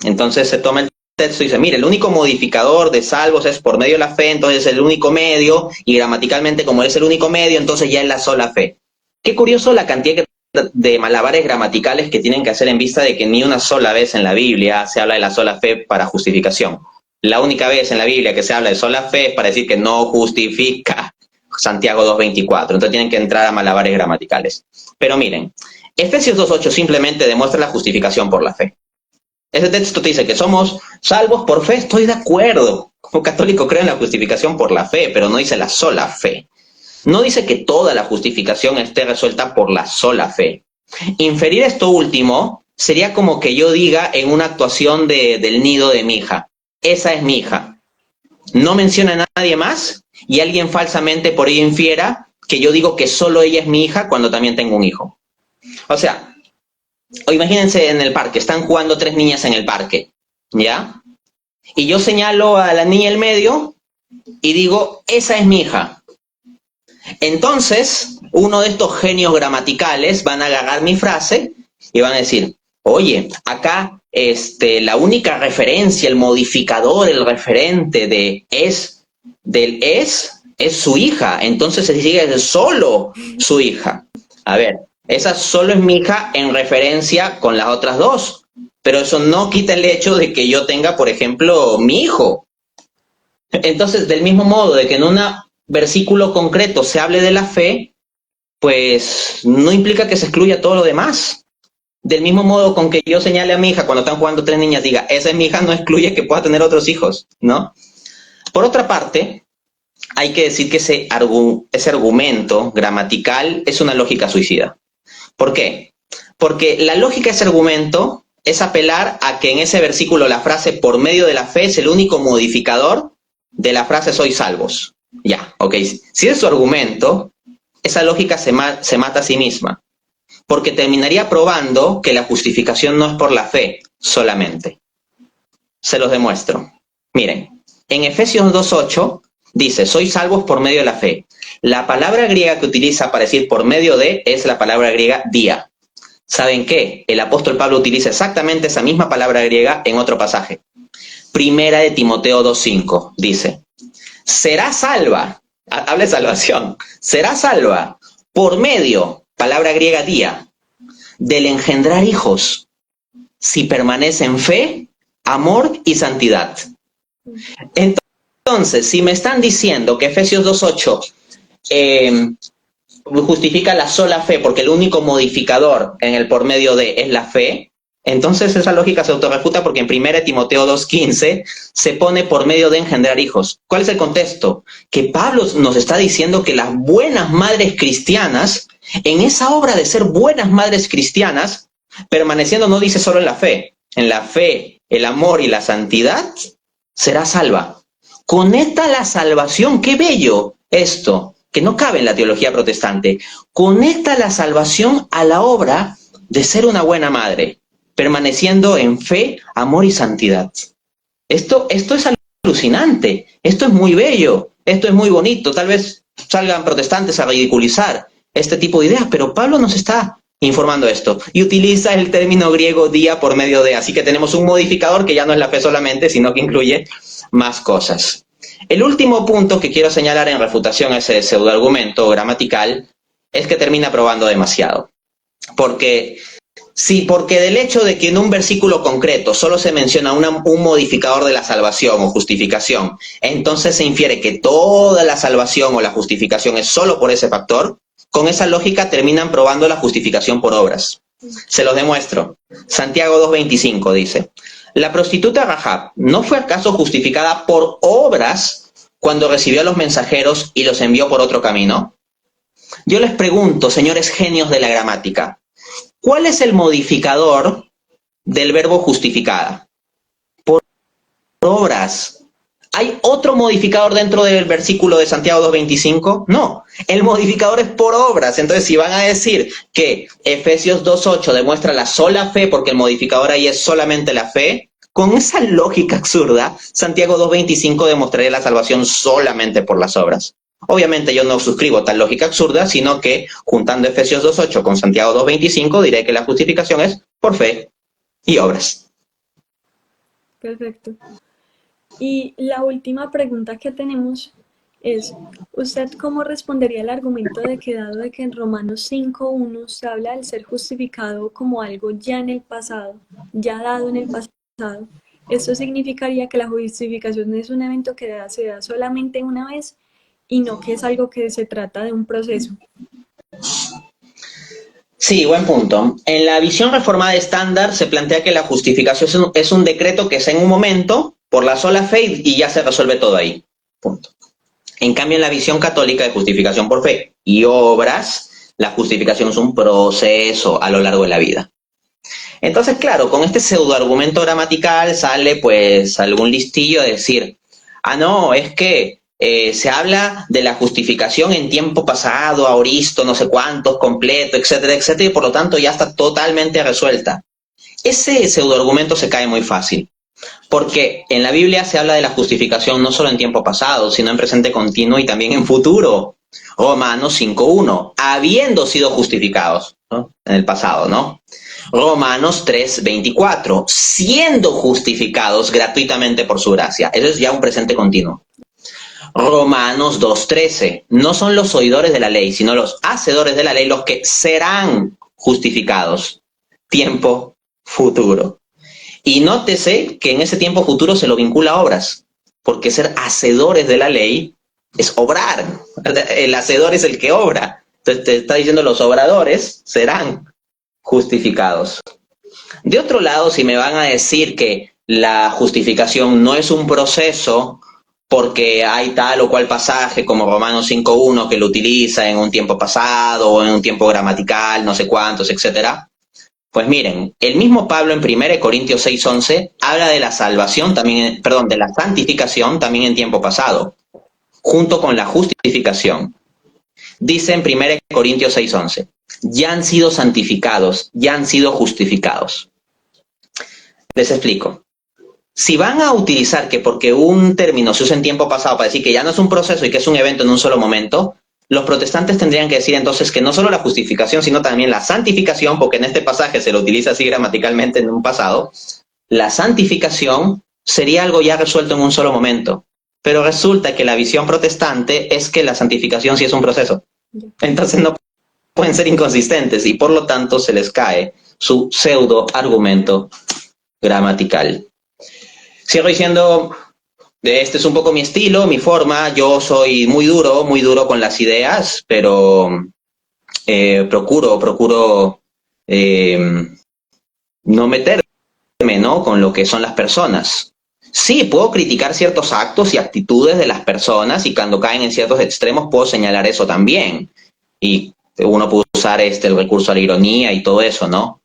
Entonces se toma el texto y dice, mire, el único modificador de salvos es por medio de la fe, entonces es el único medio, y gramaticalmente como es el único medio, entonces ya es la sola fe. Qué curioso la cantidad de malabares gramaticales que tienen que hacer en vista de que ni una sola vez en la Biblia se habla de la sola fe para justificación. La única vez en la Biblia que se habla de sola fe es para decir que no justifica Santiago 2:24. Entonces tienen que entrar a malabares gramaticales. Pero miren, Efesios 2:8 simplemente demuestra la justificación por la fe. Ese texto te dice que somos salvos por fe, estoy de acuerdo. Como católico creo en la justificación por la fe, pero no dice la sola fe. No dice que toda la justificación esté resuelta por la sola fe. Inferir esto último sería como que yo diga en una actuación del nido de mi hija, esa es mi hija. No menciona a nadie más y alguien falsamente por ello infiera que yo digo que solo ella es mi hija cuando también tengo un hijo. O sea, imagínense en el parque, están jugando 3 niñas en el parque, ¿ya? y yo señalo a la niña en medio y digo, esa es mi hija. Entonces, uno de estos genios gramaticales van a agarrar mi frase y van a decir, oye, acá la única referencia, el modificador, el referente del es su hija, entonces se sigue solo su hija. A ver, esa solo es mi hija en referencia con las otras dos, pero eso no quita el hecho de que yo tenga, por ejemplo, mi hijo. Entonces, del mismo modo de que en un versículo concreto se hable de la fe, pues no implica que se excluya todo lo demás. Del mismo modo con que yo señale a mi hija cuando están jugando tres niñas, diga, esa es mi hija, no excluye que pueda tener otros hijos, ¿no? Por otra parte, hay que decir que ese argumento gramatical es una lógica suicida. ¿Por qué? Porque la lógica de ese argumento es apelar a que en ese versículo la frase por medio de la fe es el único modificador de la frase sois salvos. Ya, ok. Si es su argumento, esa lógica se mata a sí misma, porque terminaría probando que la justificación no es por la fe solamente. Se los demuestro. Miren, en Efesios 2:8 dice, sois salvos por medio de la fe. La palabra griega que utiliza para decir por medio de es la palabra griega dia. ¿Saben qué? El apóstol Pablo utiliza exactamente esa misma palabra griega en otro pasaje. Primera de Timoteo 2:5 dice, será salva, habla de salvación, será salva por medio, palabra griega dia, del engendrar hijos, si permanece en fe, amor y santidad. Entonces, si me están diciendo que Efesios 2:8 justifica la sola fe porque el único modificador en el por medio de es la fe, entonces esa lógica se autorrefuta porque en 1 Timoteo 2:15 se pone por medio de engendrar hijos. ¿Cuál es el contexto? Que Pablo nos está diciendo que las buenas madres cristianas, en esa obra de ser buenas madres cristianas, permaneciendo no dice solo en la fe, el amor y la santidad, será salva. Conecta la salvación, qué bello esto, que no cabe en la teología protestante, conecta la salvación a la obra de ser una buena madre, permaneciendo en fe, amor y santidad. Esto es alucinante, esto es muy bello, esto es muy bonito, tal vez salgan protestantes a ridiculizar este tipo de ideas, pero Pablo nos está informando esto y utiliza el término griego dia por medio de, así que tenemos un modificador que ya no es la fe solamente, sino que incluye más cosas. El último punto que quiero señalar en refutación a ese pseudoargumento gramatical es que termina probando demasiado. Porque del hecho de que en un versículo concreto solo se menciona un modificador de la salvación o justificación, entonces se infiere que toda la salvación o la justificación es solo por ese factor, con esa lógica terminan probando la justificación por obras. Se los demuestro. Santiago 2:25 dice, la prostituta Rahab, ¿no fue acaso justificada por obras cuando recibió a los mensajeros y los envió por otro camino? Yo les pregunto, señores genios de la gramática, ¿cuál es el modificador del verbo justificada? Por obras. ¿Hay otro modificador dentro del versículo de Santiago 2:25? No, el modificador es por obras. Entonces, si van a decir que Efesios 2:8 demuestra la sola fe porque el modificador ahí es solamente la fe, con esa lógica absurda, Santiago 2:25 demostraría la salvación solamente por las obras. Obviamente yo no suscribo tal lógica absurda, sino que juntando Efesios 2:8 con Santiago 2:25 diré que la justificación es por fe y obras. Perfecto. Y la última pregunta que tenemos es, ¿usted cómo respondería al argumento de que dado de que en Romanos 5:1 se habla del ser justificado como algo ya en el pasado, ya dado en el pasado, esto significaría que la justificación es un evento que se da solamente una vez y no que es algo que se trata de un proceso? Sí, buen punto. En la visión reformada estándar se plantea que la justificación es un decreto que es en un momento por la sola fe y ya se resuelve todo ahí. Punto. En cambio, en la visión católica de justificación por fe y obras, la justificación es un proceso a lo largo de la vida. Entonces, claro, con este pseudoargumento gramatical sale pues algún listillo de decir, no, es que se habla de la justificación en tiempo pasado, aoristo, no sé cuántos, completo, etcétera, etcétera, y por lo tanto ya está totalmente resuelta. Ese pseudoargumento se cae muy fácil, Porque en la Biblia se habla de la justificación no solo en tiempo pasado, sino en presente continuo y también en futuro. Romanos 5.1, habiendo sido justificados, ¿no?, en el pasado, ¿no? Romanos 3.24, siendo justificados gratuitamente por su gracia. Eso es ya un presente continuo. Romanos 2.13, no son los oidores de la ley, sino los hacedores de la ley los que serán justificados. Tiempo futuro. Y nótese que en ese tiempo futuro se lo vincula a obras, porque ser hacedores de la ley es obrar. El hacedor es el que obra. Entonces te está diciendo los obradores serán justificados. De otro lado, si me van a decir que la justificación no es un proceso porque hay tal o cual pasaje como Romanos 5.1 que lo utiliza en un tiempo pasado o en un tiempo gramatical, no sé cuántos, etcétera. Pues miren, el mismo Pablo en 1 Corintios 6.11 habla de la salvación también, perdón, de la santificación también en tiempo pasado, junto con la justificación. Dice en 1 Corintios 6.11, ya han sido santificados, ya han sido justificados. Les explico. Si van a utilizar que porque un término se usa en tiempo pasado para decir que ya no es un proceso y que es un evento en un solo momento, los protestantes tendrían que decir entonces que no solo la justificación, sino también la santificación, porque en este pasaje se lo utiliza así gramaticalmente en un pasado, la santificación sería algo ya resuelto en un solo momento. Pero resulta que la visión protestante es que la santificación sí es un proceso. Entonces no pueden ser inconsistentes y por lo tanto se les cae su pseudo argumento gramatical. Cierro diciendo, este es un poco mi estilo, mi forma. Yo soy muy duro con las ideas, pero procuro no meterme, ¿no?, con lo que son las personas. Sí, puedo criticar ciertos actos y actitudes de las personas y cuando caen en ciertos extremos puedo señalar eso también. Y uno puede usar el recurso a la ironía y todo eso, ¿no?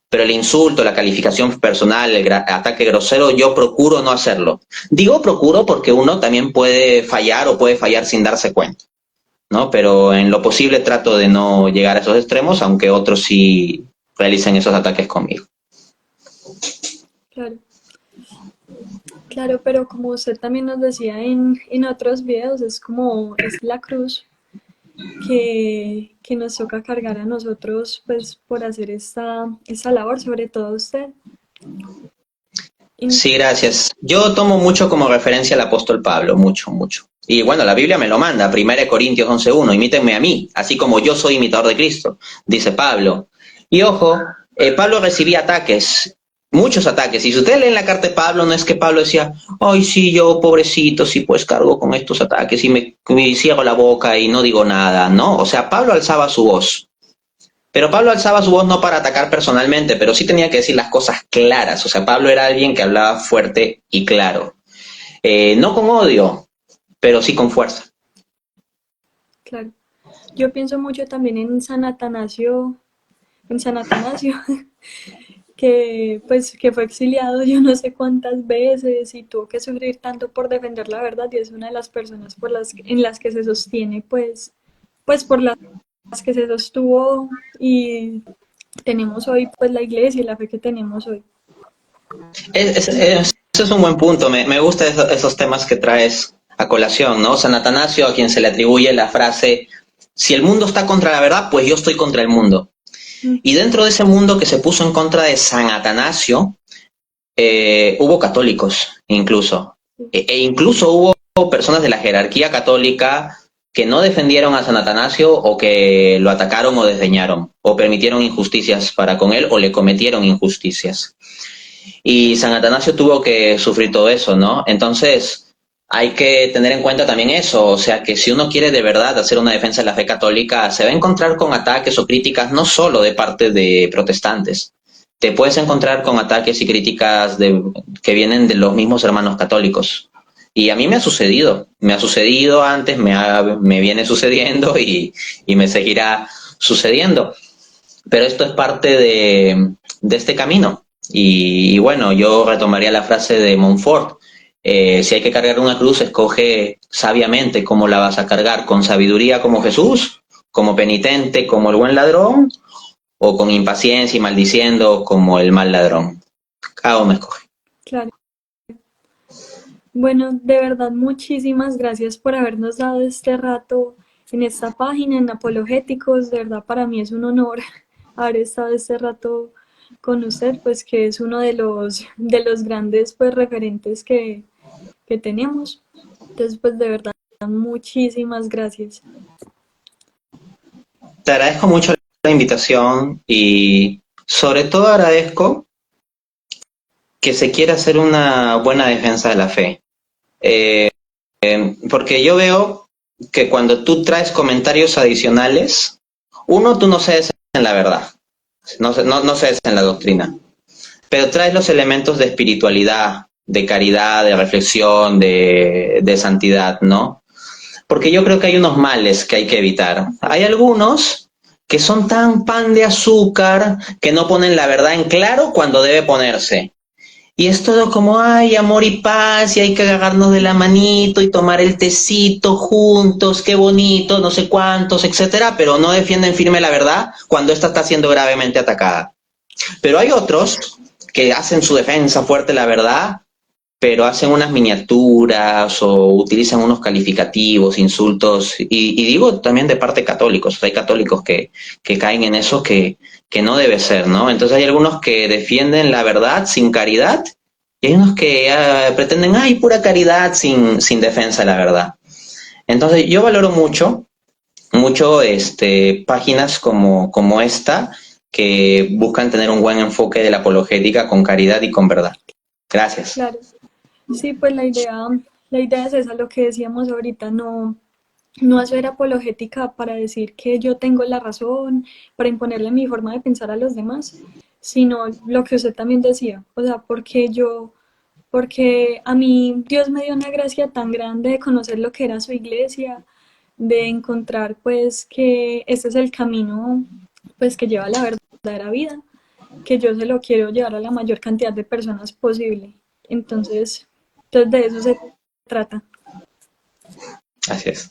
Pero el insulto, la calificación personal, el ataque grosero, yo procuro no hacerlo. Digo procuro porque uno también puede fallar o puede fallar sin darse cuenta, ¿no? Pero en lo posible trato de no llegar a esos extremos, aunque otros sí realicen esos ataques conmigo. Claro, claro, pero como usted también nos decía en otros videos, es como, es la cruz que nos toca cargar a nosotros, pues, por hacer esta labor, sobre todo usted. Sí, gracias. Yo tomo mucho como referencia al apóstol Pablo, mucho. Y bueno, la Biblia me lo manda, 1 Corintios 11.1, imítenme a mí, así como yo soy imitador de Cristo, dice Pablo. Y ojo, Pablo recibía ataques, muchos ataques. Y si ustedes leen la carta de Pablo, no es que Pablo decía, ay, sí, yo pobrecito, sí, pues cargo con estos ataques y me cierro la boca y no digo nada, ¿no? O sea, Pablo alzaba su voz. Pero Pablo alzaba su voz no para atacar personalmente, pero sí tenía que decir las cosas claras. O sea, Pablo era alguien que hablaba fuerte y claro. No con odio, pero sí con fuerza. Claro. Yo pienso mucho también en San Atanasio, que pues que fue exiliado yo no sé cuántas veces y tuvo que sufrir tanto por defender la verdad y es una de las personas en las que se sostiene pues por las que se sostuvo y tenemos hoy pues la iglesia y la fe que tenemos hoy. Ese es un buen punto. Me gustan esos temas que traes a colación, ¿no? San Atanasio, a quien se le atribuye la frase, si el mundo está contra la verdad, pues yo estoy contra el mundo. Y dentro de ese mundo que se puso en contra de San Atanasio, hubo católicos incluso. E incluso hubo personas de la jerarquía católica que no defendieron a San Atanasio o que lo atacaron o desdeñaron, o permitieron injusticias para con él o le cometieron injusticias. Y San Atanasio tuvo que sufrir todo eso, ¿no? Entonces, hay que tener en cuenta también eso, o sea, que si uno quiere de verdad hacer una defensa de la fe católica, se va a encontrar con ataques o críticas no solo de parte de protestantes, te puedes encontrar con ataques y críticas que vienen de los mismos hermanos católicos. Y a mí me ha sucedido antes, me viene sucediendo y me seguirá sucediendo. Pero esto es parte de este camino. Y bueno, yo retomaría la frase de Montfort. Si hay que cargar una cruz, escoge sabiamente cómo la vas a cargar, con sabiduría como Jesús, como penitente como el buen ladrón, o con impaciencia y maldiciendo como el mal ladrón. Cada uno escoge. Claro, Bueno, de verdad, muchísimas gracias por habernos dado este rato en esta página, en Apologéticos. De verdad, para mí es un honor haber estado este rato con usted, pues que es uno de los grandes pues referentes que tenemos. Entonces, pues de verdad, muchísimas gracias. Te agradezco mucho la invitación y sobre todo agradezco que se quiera hacer una buena defensa de la fe. Eh, Porque yo veo que cuando tú traes comentarios adicionales, uno, tú no cedes en la verdad, no cedes en la doctrina, pero traes los elementos de espiritualidad, de caridad, de reflexión, de santidad, ¿no? Porque yo creo que hay unos males que hay que evitar. Hay algunos que son tan pan de azúcar que no ponen la verdad en claro cuando debe ponerse. Y es todo como, ay, amor y paz, y hay que agarrarnos de la manito y tomar el tecito juntos, qué bonito, no sé cuántos, etcétera, pero no defienden firme la verdad cuando ésta está siendo gravemente atacada. Pero hay otros que hacen su defensa fuerte la verdad, pero hacen unas miniaturas o utilizan unos calificativos, insultos, y digo también de parte católicos, hay católicos que caen en eso que no debe ser, ¿no? Entonces hay algunos que defienden la verdad sin caridad y hay unos que pretenden, ay, pura caridad sin defensa de la verdad. Entonces yo valoro mucho páginas como esta que buscan tener un buen enfoque de la apologética con caridad y con verdad. Gracias. Claro. Sí, pues la idea es esa, lo que decíamos ahorita, no hacer apologética para decir que yo tengo la razón, para imponerle mi forma de pensar a los demás, sino lo que usted también decía, o sea, porque a mí Dios me dio una gracia tan grande de conocer lo que era su iglesia, de encontrar pues que este es el camino pues que lleva a la verdadera vida, que yo se lo quiero llevar a la mayor cantidad de personas posible. Entonces de eso se trata. Así es.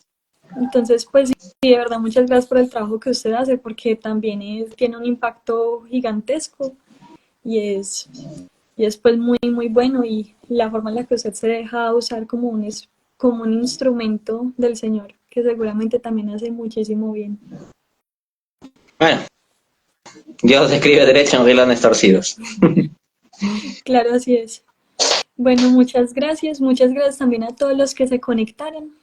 Entonces, pues sí, de verdad, muchas gracias por el trabajo que usted hace, porque también tiene un impacto gigantesco y y es pues muy, muy bueno y la forma en la que usted se deja usar como un instrumento del Señor, que seguramente también hace muchísimo bien. Bueno, Dios escribe derecho en renglones torcidos. Claro, así es. Bueno, muchas gracias también a todos los que se conectaron